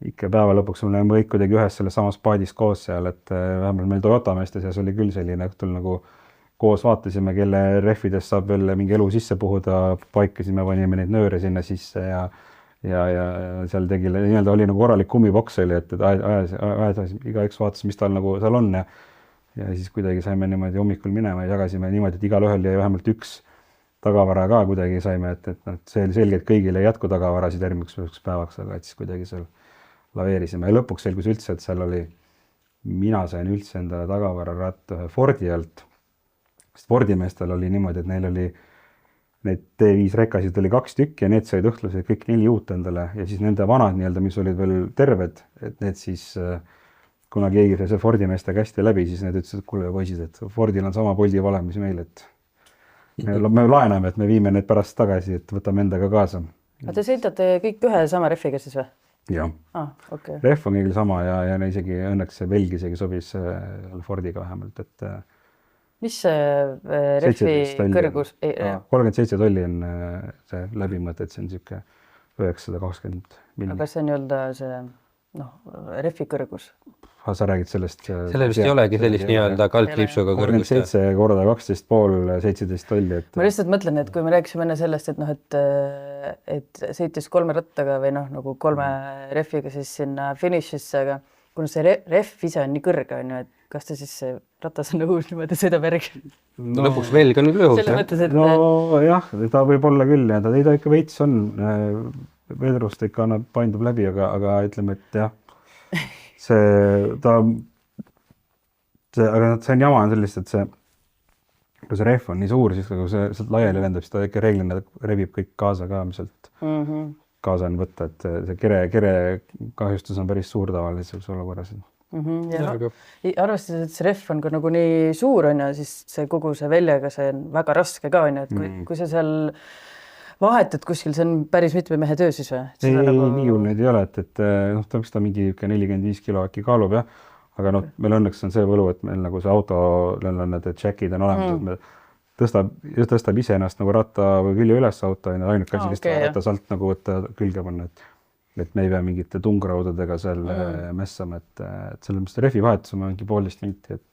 Speaker 3: ikka päeva lõpuks me oleme kuidagi ühes selles samas paadis koos seal, et vähemalt meil Toyota meeste seas oli küll selline õhtul nagu koos vaatasime, kelle rehvidest saab veel mingi elu sisse puhuda, paikasime, panime neid nööre sinna sisse ja seal tegi, nii-öelda oli nagu korralik kummiboks oli, et ajas igaüks vaatas, mis tal nagu seal on ja siis kuidagi saime niimoodi hommikul minema ja jagasime niimoodi, et igalühel jäi vähemalt üks tagavara ka kuidagi saime, et see oli selge, et kõigil ei jätku tagavarasid järgmiseks päevaks, aga et siis kuidagi seal laveerisime ja lõpuks selgus üldse, et seal oli, mina sain üldse endale tagavararatta ühe Fordi alt. Spordimeestel oli niimoodi, et neil oli neid T5 rekasid oli 2 tükki ja need said õhtuselt kõik 4 uut endale ja siis nende vanad nii-öelda, mis olid veel terved, et need siis, kuna keegi see Fordimeestega hästi läbi, siis need ütlesid, et kuule poisid, et Fordil on sama Bolti valem, mis meil, et me laename, et me viime need pärast tagasi, et võtame endaga kaasa.
Speaker 1: Aga te sõidate kõik ühe sama rehviga siis või?
Speaker 3: Jah.
Speaker 1: Okay.
Speaker 3: Rehv on kõigil sama ja isegi õnneks see Belgi isegi sobis Fordiga vähemalt, et
Speaker 1: mis see rehvi kõrgus?
Speaker 3: 37 tolli on see läbimõte, et see on niisugune 920 milli.
Speaker 1: Aga see on nii-öelda see rehvi kõrgus?
Speaker 3: Sa räägid sellest?
Speaker 2: Selle vist ei olegi sellist nii-öelda kaldkriipsuga kõrgust.
Speaker 3: 37 korda 12,5, 17 tolli.
Speaker 1: Ma lihtsalt mõtlen, et kui me rääkisime enne sellest, et sõitis 3 rattaga või nagu 3 rehviga siis sinna finišisse, aga kuna see rehv ise on nii kõrge, on ju, et kas ta siis see ratas on õhus niimoodi sõidab järgi?
Speaker 2: No lõpuks velg on õhus.
Speaker 3: No jah, ta võib olla küll ja ta ikka veits on, vedrust ikka paindub läbi, aga ütleme, et jah, aga see on jama on sellist, et kui see rehv on nii suur, siis kui see sealt laiali lendab, siis ta ikka reeglina rebib kõik kaasa ka, mis sealt kaasa on võtta, et see kere kahjustus on päris suur tavaliselt olukorras.
Speaker 1: Arvestades, et see rehv on ka nagu nii suur, on ju, siis see kogu see väljaga see on väga raske ka, on ju, et kui sa seal vahetad kuskil, see on päris mitme mehe töö siis või?
Speaker 3: Nii hull neid ei ole, et ta võiks ta mingi 45 kilo äkki kaalub, jah. Aga meil õnneks on see võlu, et meil nagu see auto, on need jackid on olemas, et me tõstab ise ennast nagu ratta või külje üles auto, ainult käsi vist ratas alt nagu võtta külge panna, et me ei pea mingite tungraudadega seal messama, et selle mõttes rehvi vahetus on mingi 1,5 minti, et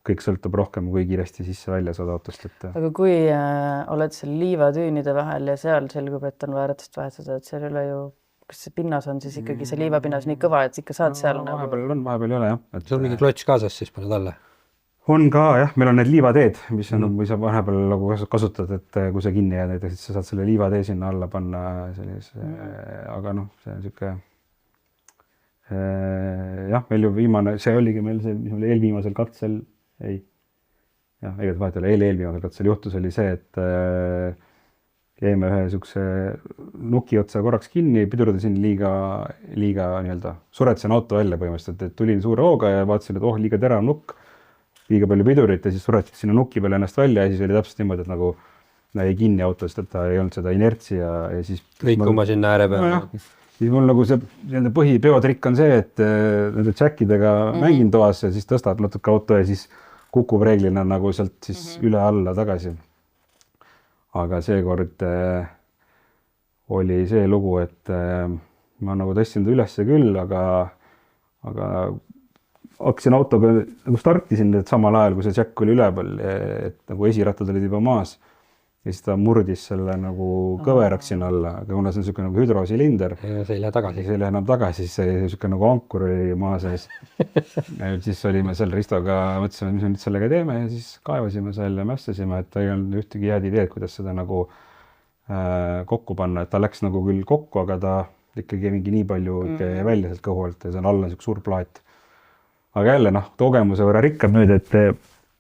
Speaker 3: kõik sõltub rohkem, kui kiiresti sisse-välja saad autost.
Speaker 1: Aga kui oled seal liivatüünide vahel ja seal selgub, et on vaja ratast vahetada, et seal üle ju, kas see pinnas on siis ikkagi see liivapinnas nii kõva, et ikka saad seal nagu...
Speaker 3: Vahepeal on, vahepeal ei ole, jah.
Speaker 2: Sul on mingi klots kaasas, siis paned alla?
Speaker 3: On ka, jah. Meil on need liivateed, mis on, kui sa vahepeal nagu kasutad, et kui sa kinni jääd, et sa saad selle liivatee sinna alla panna sellise, aga see on siuke... Jah, meil ju viimane, see oligi meil see, mis oli eelviimasel katsel, eelviimasel katsel juhtus oli see, et jäime ühe niisuguse nuki otsa korraks kinni, pidurdasin liiga nii-öelda, suretsen auto välja põhimõtteliselt, et tulin suure hooga ja vaatasin, et liiga terav nukk, liiga palju pidurit ja siis suretsin sinna nuki peale ennast välja ja siis oli täpselt niimoodi, et nagu jäi kinni autost, et ta ei olnud seda inertsi ja siis...
Speaker 2: Kõikuma sinna ääre peale.
Speaker 3: Siis mul nagu see põhipeotrikk on see, et nende jackidega mängin toas ja siis tõstab natuke auto ja siis kukub reeglina nagu sealt siis üle alla tagasi. Aga seekord oli see lugu, et ma nagu tõstsin ta ülesse küll, aga hakkasin autoga, nagu startisin samal ajal, kui see jack oli üleval, et nagu esirattad olid juba maas ja siis ta murdis selle nagu kõveraks sinna alla, aga kuna see on niisugune nagu hüdrosilinder,
Speaker 2: see ei lähe tagasi.
Speaker 3: See ei lähe enam tagasi, siis see niisugune nagu ankur oli maa sees. Siis olime seal Ristoga, mõtlesime, mis me nüüd sellega teeme ja siis kaevasime seal ja mässasime, et ta ei olnud ühtegi head ideed, kuidas seda nagu kokku panna, et ta läks nagu küll kokku, aga ta ikkagi mingi nii palju välja sealt kõhu alt ja see on alla niisugune suur plaat. Aga jälle, kogemuse võrra rikkab nüüd, et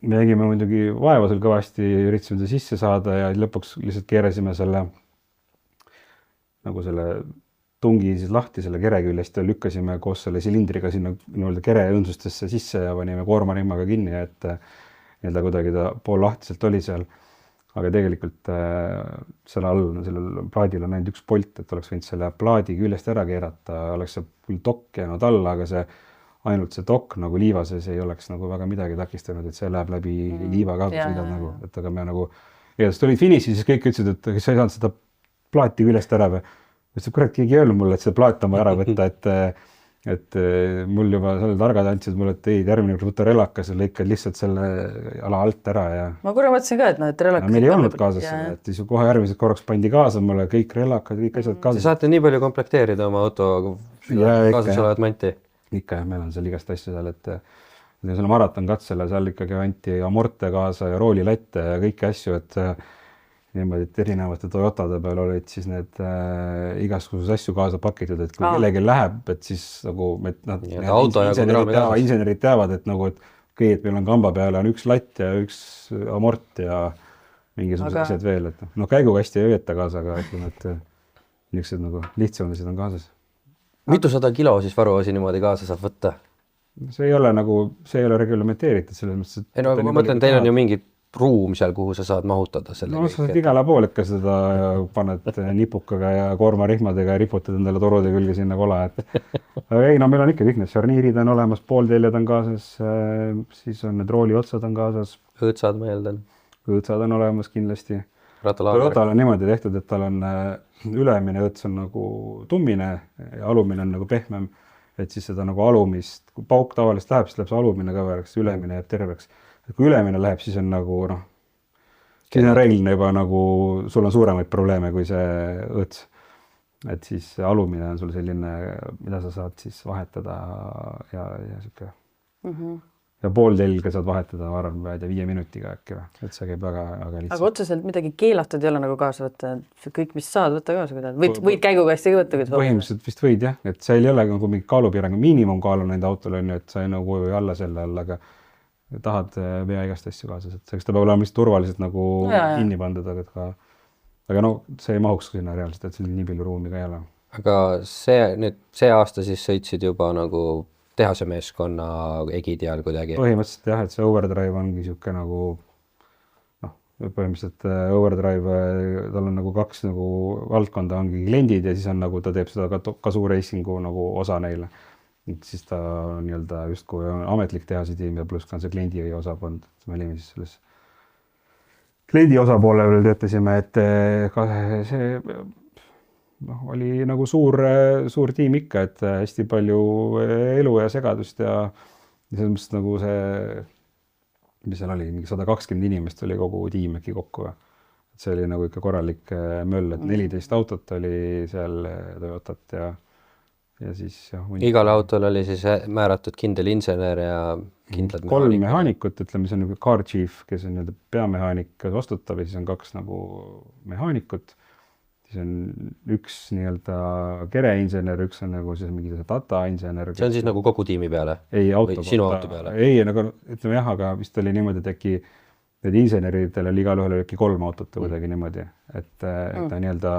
Speaker 3: me tegime muidugi vaeva seal kõvasti, üritasime seda sisse saada ja lõpuks lihtsalt keerasime selle tungi siis lahti selle kere küljest ja lükkasime koos selle silindriga sinna kere õõnsustesse sisse ja panime koormanimmaga kinni, et nii-öelda kuidagi ta pool lahtiselt oli seal. Aga tegelikult selle all, sellel plaadil on ainult üks polt, et oleks võinud selle plaadi küljest ära keerata, oleks see küll dokk jäänud alla, aga ainult see dokk nagu liiva sees ei oleks nagu väga midagi takistanud, et see läheb läbi liiva ka, nagu, et aga me nagu, ja siis tulid finiši, siis kõik ütlesid, et kas sa ei saanud seda plaati küljest ära või? Kurat, keegi ei öelnud mulle, et see plaat on vaja ära võtta, et mul juba selle targad andsid mulle, et ei, järgmine kord võta relakas ja lõikad lihtsalt selle ala alt ära ja
Speaker 1: ma korra mõtlesin ka, et noh, et relakas.
Speaker 3: meil ei olnud kaasas seda, et siis kohe järgmiseks korraks pandi kaasa mulle kõik relakad, kõik asjad
Speaker 2: Te
Speaker 3: kaasas.
Speaker 2: saate nii palju komplekteerida oma auto kaasas olevat manti.
Speaker 3: Ikka jah, meil on seal igast asju seal, et selle maratonkatsele seal ikkagi anti amorte kaasa ja roolilatte ja kõiki asju, et niimoodi, et erinevate Toyotade peal olid siis need igasuguseid asju kaasa pakitud, et kui kellelgi läheb, et siis nagu insenerid teavad, et nagu, et okei, et meil on kamba peale on üks latt ja üks amort ja mingisugused asjad veel, et noh, käigukasti ei võeta kaasa, aga ütleme, et niisugused nagu lihtsamad asjad on kaasas.
Speaker 2: Mitusada kilo siis varuosi niimoodi kaasa saab võtta?
Speaker 3: See ei ole reglementeeritud selles mõttes, et
Speaker 2: ma mõtlen, teil on ju mingi ruum seal, kuhu sa saad mahutada selle.
Speaker 3: No sa saad igale poole ikka seda paned nipukaga ja koormarihmadega ja riputad endale torude külge sinna kola, et aga ei, no meil on ikka kõik need šarniirid on olemas, poolteljed on kaasas, siis on need rooli otsad on kaasas.
Speaker 2: Õõtsad, ma eeldan.
Speaker 3: Õõtsad on olemas kindlasti. Toyotal on niimoodi tehtud, et tal on ülemine õõts on nagu tummine ja alumine on nagu pehmem, et siis seda nagu alumist, kui pauk tavaliselt läheb, siis läheb see alumine ka värks, ülemine jääb terveks. Kui ülemine läheb, siis on nagu noh, siis on reeglina juba nagu sul on suuremaid probleeme kui see õõts. Et siis alumine on sul selline, mida sa saad siis vahetada ja siuke. Ja pooltelge saad vahetada, ma arvan, 5 minutiga äkki või, et see käib väga lihtsalt.
Speaker 1: Aga otseselt midagi keelatud ei ole nagu kaasa võtta, kõik, mis saad võtta kaasa, võid käigukastiga võtta.
Speaker 3: Põhimõtteliselt vist võid jah, et seal ei ole nagu mingi kaalupiirang, miinimumkaalu nende autol on ju, et sa ei nagu alla selle all, aga tahad pea igast asju kaasas, et eks ta peab olema lihtsalt turvaliselt nagu kinni pandud, aga no see ei mahuks sinna reaalselt, et seal nii palju ruumi ka ei ole.
Speaker 2: Aga see aasta siis sõitsid juba nagu tehase meeskonna egidial kuidagi?
Speaker 3: Põhimõtteliselt jah, et see Overdrive ongi siuke nagu noh, põhimõtteliselt Overdrive, tal on nagu 2 nagu valdkonda ongi kliendid ja siis on nagu ta teeb seda Gazoo Racingu nagu osa neile. Et siis ta nii-öelda justkui on ametlik tehase tiim ja pluss ka on see kliendi osapond. Me olime siis selles kliendi osapoole veel töötasime, et see oli nagu suur tiim ikka, et hästi palju elu ja segadust ja selles mõttes nagu see, mis seal oli, mingi 120 inimest oli kogu tiim äkki kokku. Et see oli nagu ikka korralik möll, et 14 autot oli seal Toyotat ja siis jah.
Speaker 2: Igal autol oli siis määratud kindel insener ja kindlad
Speaker 3: 3 mehaanikut, ütleme, see on nagu car chief, kes on peamehaanik, kes vastutab ja siis on 2 nagu mehaanikut. Siis on üks nii-öelda kereinsener, üks on nagu siis mingi data insener.
Speaker 2: See on siis nagu kogu tiimi peale?
Speaker 3: Ei,
Speaker 2: sinu auto peale?
Speaker 3: Ei, nagu ütleme jah, aga vist oli niimoodi, et äkki need inseneridel oli igal ühel äkki 3 autot kuidagi niimoodi, et ta nii-öelda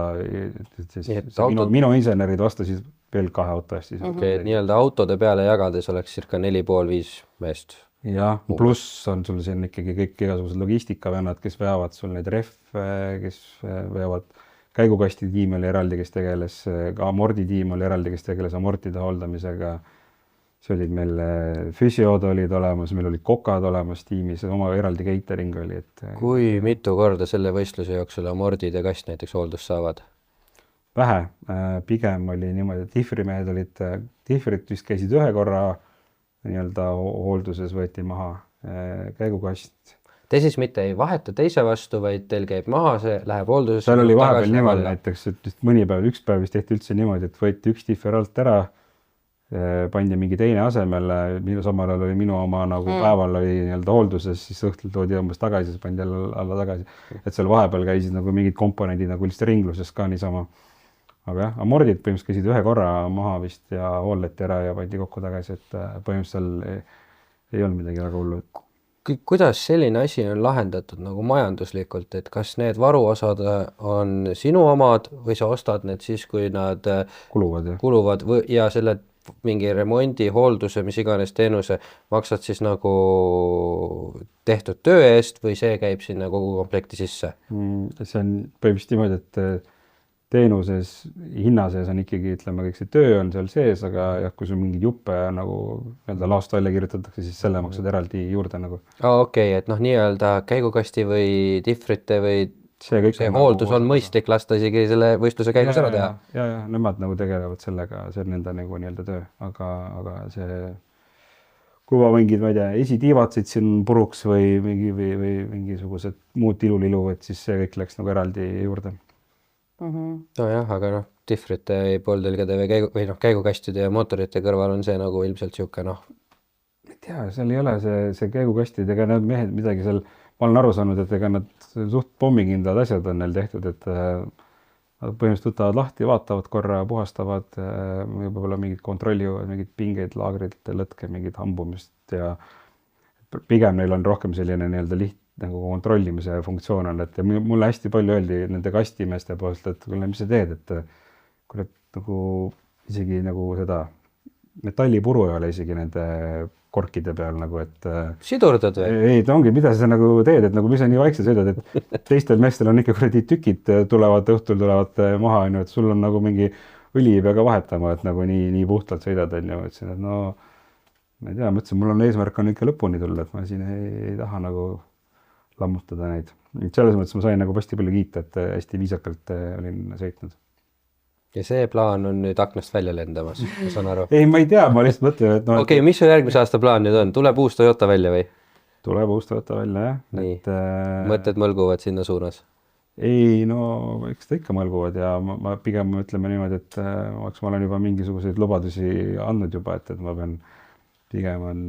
Speaker 3: minu insenerid vastasid veel 2 auto eest.
Speaker 2: Okei, nii-öelda autode peale jagades oleks circa 4,5-5 meest.
Speaker 3: Jah, pluss on sul siin ikkagi kõik igasugused logistikavennad, kes veavad sul neid rehve, kes veavad käigukasti tiim oli eraldi, kes tegeles, ka amordi tiim oli eraldi, kes tegeles amortide hooldamisega. See olid meil füsiod olid olemas, meil olid kokad olemas tiimis, oma eraldi catering oli.
Speaker 2: Kui mitu korda selle võistluse jooksul amordid ja kast näiteks hooldust saavad?
Speaker 3: Vähe, pigem oli niimoodi, et tifrimehed olid, tifrit vist käisid 1 korra nii-öelda hoolduses, võeti maha käigukast.
Speaker 2: Te siis mitte ei vaheta teise vastu, vaid teil käib maha, see läheb hooldusesse.
Speaker 3: Seal oli vahepeal niimoodi näiteks, et mõni päev, üks päev vist tehti üldse niimoodi, et võeti üks tiffer alt ära, pandi mingi teine asemele, samal ajal oli minu oma nagu päeval oli nii-öelda hoolduses, siis õhtul toodi umbes tagasi, siis pandi alla tagasi. Et seal vahepeal käisid nagu mingid komponendid nagu lihtsalt ringluses ka niisama. Aga jah, amordid põhimõtteliselt käisid 1 korra maha vist ja hooldeti ära ja pandi kokku tagasi, et põhimõtteliselt ei olnud midagi väga hullu.
Speaker 2: Kuidas selline asi on lahendatud nagu majanduslikult, et kas need varuosad on sinu omad või sa ostad need siis, kui nad kuluvad ja selle mingi remondi, hoolduse, mis iganes teenuse maksad siis nagu tehtud töö eest või see käib sinna kogu komplekti sisse?
Speaker 3: See on põhimõtteliselt niimoodi, et teenuses, hinna sees on ikkagi, ütleme, kõik see töö on seal sees, aga jah, kui sul mingid juppe nagu laost välja kirjutatakse, siis selle maksad eraldi juurde nagu.
Speaker 2: Okei, et noh, nii-öelda käigukasti või tifrite või see hooldus on mõistlik lasta isegi selle võistluse käigus ära teha.
Speaker 3: Ja nemad nagu tegelevad sellega, see on nende nagu nii-öelda töö, aga see, kui ma mingid, ma ei tea, esitiivad sõitsin puruks või mingisugused muud tilulilu, et siis see kõik läks nagu eraldi juurde.
Speaker 2: Nojah, aga difrite, pooltelgede või käigukastide ja mootorite kõrval on see nagu ilmselt siuke ma
Speaker 3: ei tea, seal ei ole see käigukastid, ega need mehed midagi seal, ma olen aru saanud, et ega nad suht pommikindlad asjad on neil tehtud, et nad põhimõtteliselt võtavad lahti, vaatavad korra, puhastavad, võib-olla mingid kontrollivad, mingid pingeid, laagrid, lõtke, mingid hambumist ja pigem neil on rohkem selline nii-öelda nagu kontrollimise funktsioon on, et mulle hästi palju öeldi nende kastimeeste poolt, et kuule, mis sa teed, et kuule, nagu isegi nagu seda metallipuru ei ole isegi nende korkide peal nagu, et
Speaker 2: sidurdad või?
Speaker 3: Ei, ta ongi, mida sa nagu teed, et nagu mis sa nii vaikselt sõidad, et teistel meestel on ikka kuradi tükid õhtul tulevad maha, et sul on nagu mingi õli ei pea ka vahetama, et nagu nii puhtalt sõidad, on ju, ütlesin, et no ma ei tea, mõtlesin, mul on eesmärk on ikka lõpuni tulla, et ma siin ei taha nagu lammutada neid. Selles mõttes ma sain nagu hästi palju kiita, et hästi viisakalt olin sõitnud.
Speaker 2: Ja see plaan on nüüd aknast välja lendamas, ma saan aru.
Speaker 3: Ei, ma ei tea, ma lihtsalt mõtlen, et
Speaker 2: Okei, mis su järgmise aasta plaan nüüd on? Tuleb uus Toyota välja või?
Speaker 3: Tuleb uus Toyota välja, jah.
Speaker 2: Nii, mõtted mõlguvad sinna suunas?
Speaker 3: Ei, no eks ta ikka mõlguvad ja ma pigem ütleme niimoodi, et ma olen juba mingisuguseid lubadusi andnud juba, et ma pean pigem on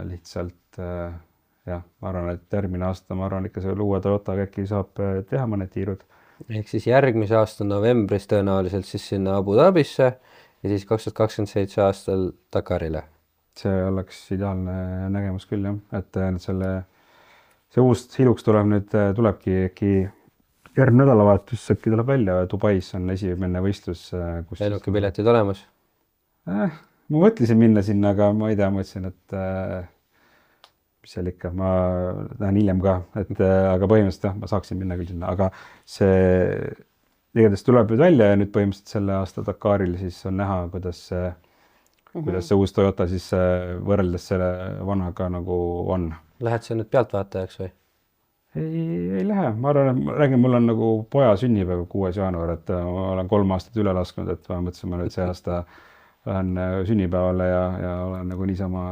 Speaker 3: lihtsalt jah, ma arvan, et järgmine aasta, ma arvan ikka see uue Toyota äkki saab teha mõned tiirud.
Speaker 2: Ehk siis järgmise aasta novembris tõenäoliselt siis sinna Abu Dhabisse ja siis 2027 aastal Dakarile.
Speaker 3: See oleks ideaalne nägemus küll, jah. Et see uus Hilux tulebki äkki järgmine nädalavahetus äkki tuleb välja. Dubais on esimene võistlus.
Speaker 2: Lennukipiletid olemas?
Speaker 3: Ma mõtlesin minna sinna, aga ma ei tea, mõtlesin, et mis seal ikka, ma lähen hiljem ka, aga põhimõtteliselt jah, ma saaksin minna küll sinna, aga see igatahes tuleb nüüd välja ja nüüd põhimõtteliselt selle aasta Dakaril siis on näha, kuidas see uus Toyota siis võrreldes selle vanaga nagu on.
Speaker 2: Lähed sa nüüd pealtvaatajaks või?
Speaker 3: Ei lähe, ma räägin, mul on nagu poja sünnipäev 6. jaanuar, et ma olen 3 aastat üle lasknud, et ma mõtlesin, ma nüüd see aasta lähen sünnipäevale ja olen nagu niisama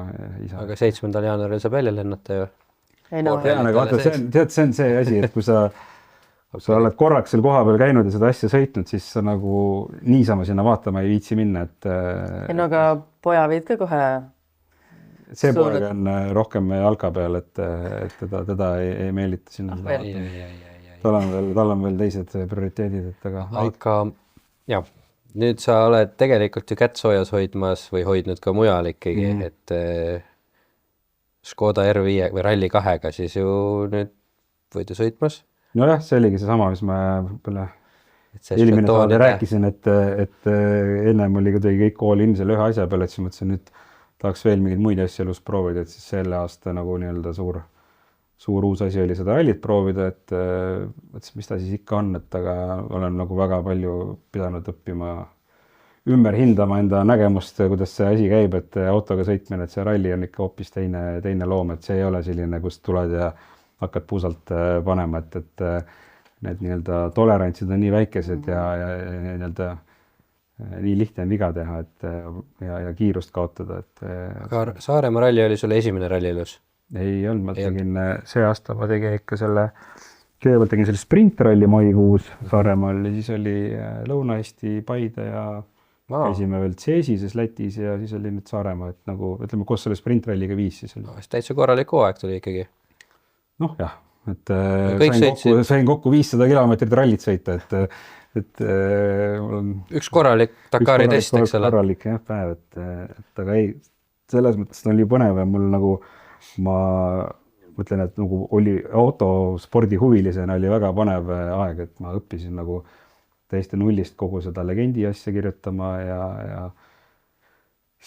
Speaker 3: isa.
Speaker 2: Aga 7. jaanuaril saab välja lennata ju.
Speaker 3: See on see asi, et kui sa oled korraks seal koha peal käinud ja seda asja sõitnud, siis sa nagu niisama sinna vaatama ei viitsi minna.
Speaker 1: No aga poja viid ka kohe.
Speaker 3: See poeg on rohkem jalka peal, et teda ei meelita sinna. Tal on veel teised prioriteedid.
Speaker 2: Aga jah. Nüüd sa oled tegelikult ju kätt soojas hoidmas või hoidnud ka mujal ikkagi, et Škoda R5 või Rally 2-ga siis ju nüüd võidu sõitmas.
Speaker 3: No jah, see oligi see sama, mis ma eelmine saade rääkisin, et ennem oli kuidagi kõik all in selle ühe asja peale, et siis mõtlesin, nüüd tahaks veel mingeid muid asju elus proovida, et siis selle aasta nagu nii-öelda suur uus asi oli seda rallit proovida, et mõtlesin, mis ta siis ikka on, et aga olen nagu väga palju pidanud õppima ümber hindama enda nägemust, kuidas see asi käib, et autoga sõitmine, et see ralli on ikka hoopis teine loom, et see ei ole selline, kust tuled ja hakkad puusalt panema, et need nii-öelda tolerantsid on nii väikesed ja nii-öelda nii lihtne on viga teha, ja kiirust kaotada.
Speaker 2: Aga Saaremaa ralli oli sulle esimene rallilus?
Speaker 3: Ei olnud, ma tegin see aasta, ma tegin ikka kõigepealt tegin selle sprintralli maikuus Saaremaal ja siis oli Lõuna-Eesti, Paide ja käisime veel Ceesises Lätis ja siis oli nüüd Saaremaa, et nagu ütleme, koos selle sprintralliga 5 siis oli.
Speaker 2: Täitsa korralik hooaeg tuli ikkagi.
Speaker 3: Noh jah, et sain kokku 500 kilomeetrit rallit sõita, et mul on
Speaker 2: üks korralik Dakari test, eks ole.
Speaker 3: Korralik jah, päev, et aga ei, selles mõttes oli põnev ja mul nagu ma mõtlen, et nagu oli autospordi huvilisena oli väga põnev aeg, et ma õppisin nagu täiesti nullist kogu seda legendi asja kirjutama ja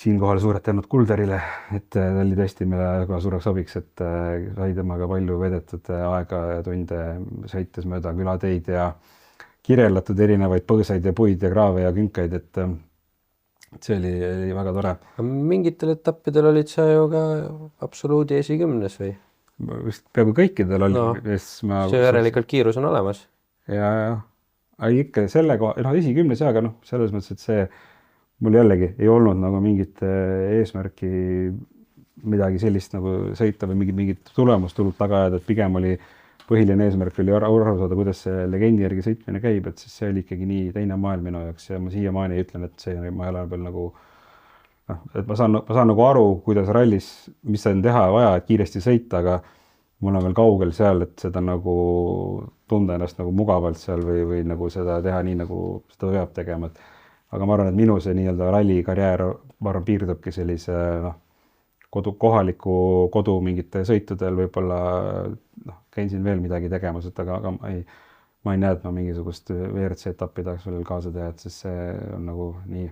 Speaker 3: siinkohal suured tänud Kulderile, et ta oli tõesti meile väga suureks abiks, et sai temaga palju vedetud aega ja tunde sõites mööda külateid ja kirjeldatud erinevaid põõsaid ja puid ja kraave ja künkaid, et see oli väga tore.
Speaker 2: Mingitel etappidel olid sa ju ka absoluudi esikümnes või?
Speaker 3: Vist peaaegu kõikidel oli.
Speaker 2: See järelikult kiirus on olemas.
Speaker 3: aga ikka selle koha, esikümnes ja, aga selles mõttes, et see mul jällegi ei olnud nagu mingit eesmärki midagi sellist nagu sõita või mingit tulemust tulnud taga ajada, et pigem oli põhiline eesmärk oli aru saada, kuidas see legendi järgi sõitmine käib, et siis see oli ikkagi nii teine maailm minu jaoks ja ma siiamaani ütlen, et see ma ei ole veel nagu et ma saan nagu aru, kuidas rallis, mis on teha vaja, et kiiresti sõita, aga mul on veel kaugel seal, et seda nagu tunda ennast nagu mugavalt seal või nagu seda teha nii, nagu seda peab tegema, aga ma arvan, et minu see nii-öelda ralli karjäär, ma arvan, piirdubki sellise kohaliku kodu mingite sõitudel, võib-olla käin siin veel midagi tegemas, et aga ma ei näe, et ma mingisugust WRC etappi tahaks veel kaasa teha, et siis see on nagu nii.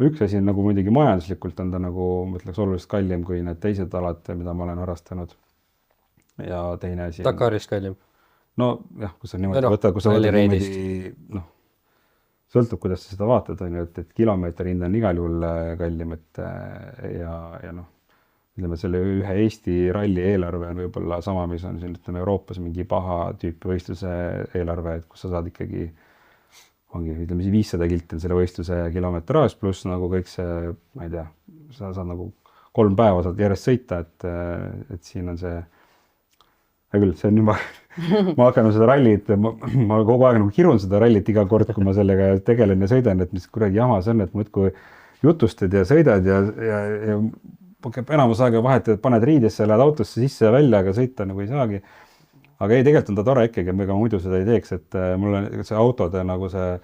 Speaker 3: Üks asi on nagu muidugi majanduslikult on ta nagu, ma ütleks, oluliselt kallim kui need teised alad, mida ma olen harrastanud. Ja teine asi
Speaker 2: Dakaris kallim.
Speaker 3: No jah, kui sa niimoodi võtad, kui sa võtad niimoodi, sõltub, kuidas sa seda vaatad, on ju, et kilomeetri hind on igal juhul kallim, et ja ütleme, selle ühe Eesti ralli eelarve on võib-olla sama, mis on siin, ütleme, Euroopas mingi paha tüüpi võistluse eelarve, et kus sa saad ikkagi ongi, ütleme, 500 kilti on selle võistluse kilometraaž, pluss nagu kõik see, ma ei tea, sa saad nagu 3 päeva saad järjest sõita, et siin on see, ja küll, see on juba, ma hakkan seda rallit, ma kogu aeg nagu kirun seda rallit iga kord, kui ma sellega tegelen ja sõidan, et mis kuradi jama see on, et muudkui jutustad ja sõidad ja enamus aega vahetad, paned riidesse, lähed autosse sisse ja välja, aga sõita nagu ei saagi. Aga ei, tegelikult on ta tore ikkagi, ega muidu seda ei teeks, et mul on see autode nagu see...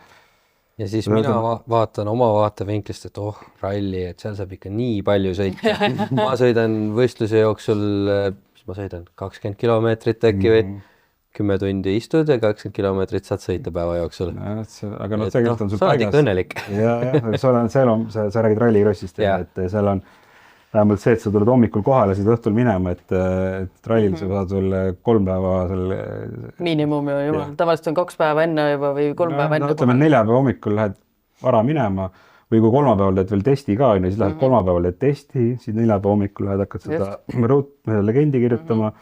Speaker 2: Ja siis mina vaatan oma vaatevinklist, et ralli, et seal saab ikka nii palju sõita. Ma sõidan võistluse jooksul, mis ma sõidan, 20 kilomeetrit äkki või 10 tundi istud ja 20 kilomeetrit saad sõita päeva jooksul.
Speaker 3: Aga tegelikult on sul
Speaker 2: paigas. Sa oled ikka õnnelik.
Speaker 3: Ja, sa räägid rallirossist, et seal on vähemalt see, et sa tuled hommikul kohale, siis õhtul minema, et rallil sa saad sul 3 päeva
Speaker 1: miinimum ju, tavaliselt on 2 päeva enne juba või 3 päeva enne.
Speaker 3: Ütleme, 4 päeva hommikul lähed vara minema või kui 3 päeval teed veel testi ka, siis lähed 3 päeval teed testi, siis 4 päeva hommikul lähed hakkad seda legendi kirjutama.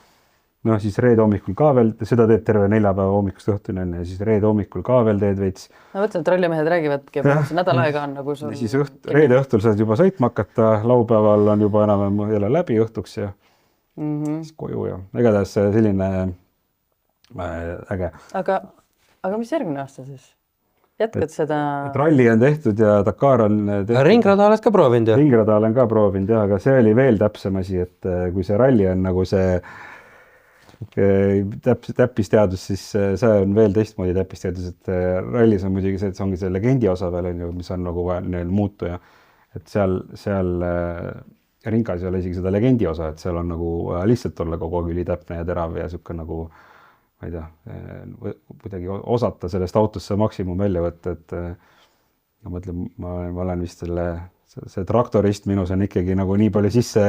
Speaker 3: Siis reede hommikul ka veel, seda teed terve 4 päeva hommikust õhtuni enne ja siis reede hommikul ka veel teed veits.
Speaker 1: Ma mõtlen, et rallimehed räägivadki, see nädal aega on nagu sul...
Speaker 3: Siis reede õhtul saad juba sõitma hakata, laupäeval on juba enam jälle läbi õhtuks ja siis koju ja igatahes selline äge.
Speaker 1: Aga mis järgmine aasta siis? Jätkad seda...
Speaker 3: Ralli on tehtud ja Dakar on tehtud.
Speaker 2: Ringrada oled ka proovinud ju?
Speaker 3: Ringrada olen ka proovinud jah, aga see oli veel täpsem asi, et kui see ralli on nagu see täppisteadus, siis see on veel teistmoodi täppisteadus, et rallis on muidugi see, et see ongi see legendi osa veel, mis on nagu muutuja. Et seal ringas ei ole isegi seda legendi osa, et seal on nagu lihtsalt olla kogu aeg ülitäpne ja terav ja siuke nagu, ma ei tea, kuidagi osata sellest autosse maksimum välja võtta, et ma mõtlen, ma olen vist see traktorist minus on ikkagi nagu nii palju sisse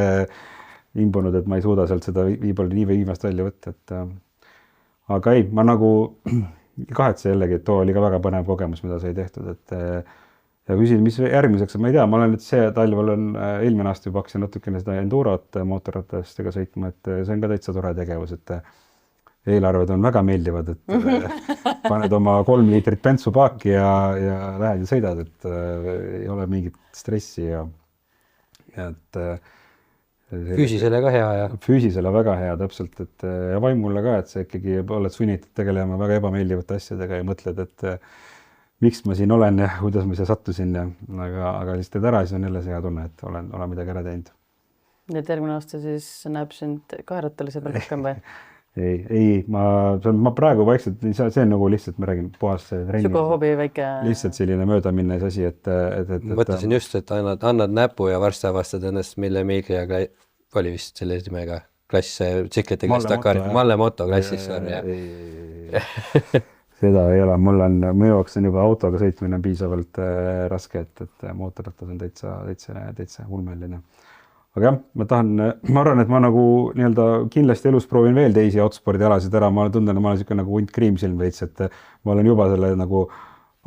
Speaker 3: imbunud, et ma ei suuda sealt seda nii või viimast välja võtta, et aga ei, ma nagu kahetse jällegi, et too oli ka väga põnev kogemus, mida sai tehtud, et ja küsin, mis järgmiseks, ma ei tea, ma olen nüüd see talvel on eelmine aasta juba hakkasin natukene seda endurot mootorratastega sõitma, et see on ka täitsa tore tegevus, et eelarved on väga meeldivad, et paned oma 3 liitrit bensu paaki ja lähed ja sõidad, et ei ole mingit stressi ja et
Speaker 2: füüsisele ka hea ja
Speaker 3: füüsisele väga hea täpselt, et ja vaimule ka, et sa ikkagi oled sunnitud tegelema väga ebameeldivate asjadega ja mõtled, et miks ma siin olen ja kuidas ma siia sattusin ja aga siis teed ära, siis on jälle see hea tunne, et olen midagi ära teinud.
Speaker 1: Nüüd järgmine aasta siis näeb sind kaeratalise peal rohkem või?
Speaker 3: Ei, ma praegu vaikselt, see on nagu lihtsalt, ma räägin, puhas trenni.
Speaker 1: Sugu hobi väike...
Speaker 3: Lihtsalt selline möödaminnes asi, et
Speaker 2: mõtlesin just, et annad näpu ja varsti avastad ennast, mille Miikriaga oli vist selle nimega klass, tsiklite klass Dakari, Malle Moto klassis.
Speaker 3: Seda ei ole, minu jaoks on juba autoga sõitmine piisavalt raske, et mootorrattas on täitsa ulmeline. Aga jah, ma arvan, et ma nagu nii-öelda kindlasti elus proovin veel teisi autospordialasid ära, ma tunnen, ma olen siuke nagu hunt kriimsilm veits, et ma olen juba selle nagu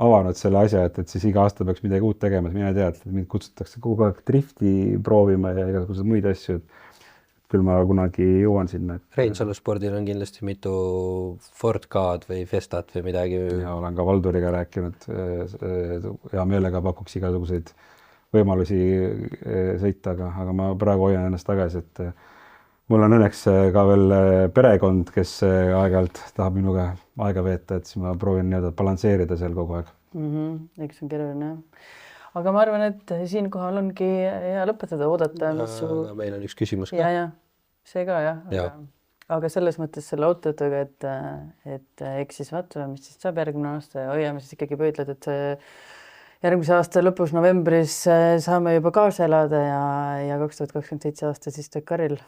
Speaker 3: avanud selle asja, et siis iga aasta peaks midagi uut tegema, mina ei tea, et mind kutsutakse kogu aeg drifti proovima ja igasugused muid asju. küll ma kunagi jõuan sinna.
Speaker 2: Reinsalu spordil on kindlasti mitu Ford K-d või Festat või midagi.
Speaker 3: Ja olen ka Valduriga rääkinud, hea meelega pakuks igasuguseid võimalusi sõita, aga ma praegu hoian ennast tagasi, et mul on õnneks ka veel perekond, kes aeg-ajalt tahab minuga aega veeta, et siis ma proovin nii-öelda balansseerida seal kogu aeg.
Speaker 1: Eks on keeruline. Aga ma arvan, et siinkohal ongi hea lõpetada, oodata, mis su...
Speaker 2: Meil on üks küsimus ka.
Speaker 1: Ja, see ka jah. Aga selles mõttes selle autoga, et eks siis vaatame, mis siis saab järgmine aasta ja hoiame siis ikkagi pöödled, et see järgmise aasta lõpus novembris saame juba kaasa elada ja 2027 aasta siis Dakaril.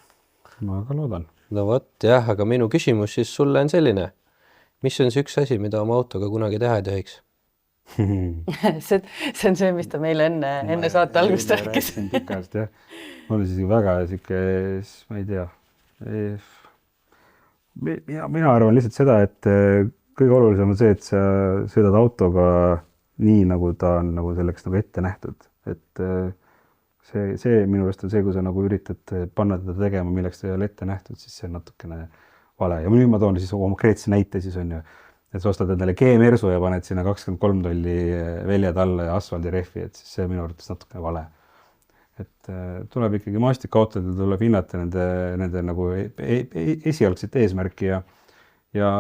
Speaker 3: Ma ka loodan.
Speaker 2: No vot jah, aga minu küsimus siis sulle on selline. Mis on see üks asi, mida oma autoga kunagi teha ei tohiks?
Speaker 1: see on see, mis ta meile enne saate algust rääkis.
Speaker 3: Pikast, jah. Mul on siis väga siuke, ma ei tea. Mina arvan lihtsalt seda, et kõige olulisem on see, et sa sõidad autoga nii, nagu ta on nagu selleks nagu ette nähtud. Et see minu arust on see, kui sa nagu üritad panna teda tegema, milleks ta ei ole ette nähtud, siis see on natukene vale. Ja nüüd ma toon siis konkreetse näite, siis on ju, et sa ostad endale G-Mersu ja paned sinna 23 tolli väljad alla ja asfaldirehvi, et siis see minu arvates natukene vale. Et tuleb ikkagi maastikautodel tuleb hinnata nende nagu esialgset eesmärki ja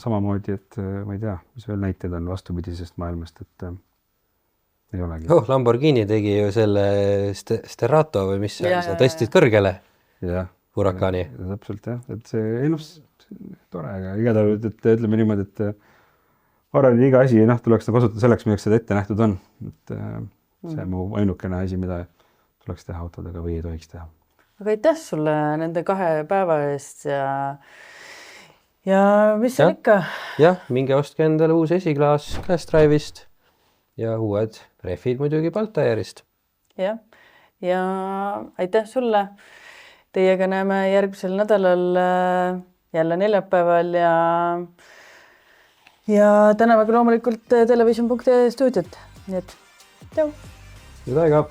Speaker 3: samamoodi, et ma ei tea, mis veel näited on vastupidisest maailmast, et ei olegi.
Speaker 2: Lamborghini tegi ju selle Sterato või mis see on, sa tõstid kõrgele Huracani.
Speaker 3: Täpselt jah, et see tore, aga igatahes, et ütleme niimoodi, et arvan, iga asi tuleks kasutada selleks, milleks seda ette nähtud on. Et see on mu ainukene asi, mida tuleks teha autodega või ei tohiks teha.
Speaker 1: Aga aitäh sulle nende 2 päeva eest ja mis seal ikka?
Speaker 2: Jah, minge ostke endale uus esiklaas Glassdrive'ist ja uued rehvid muidugi Baltairist.
Speaker 1: Jah, ja aitäh sulle. Teiega näeme järgmisel nädalal jälle neljapäeval ja täname ka loomulikult television.ee stuudiot. Nii et, tšau!
Speaker 2: Nüüd aega!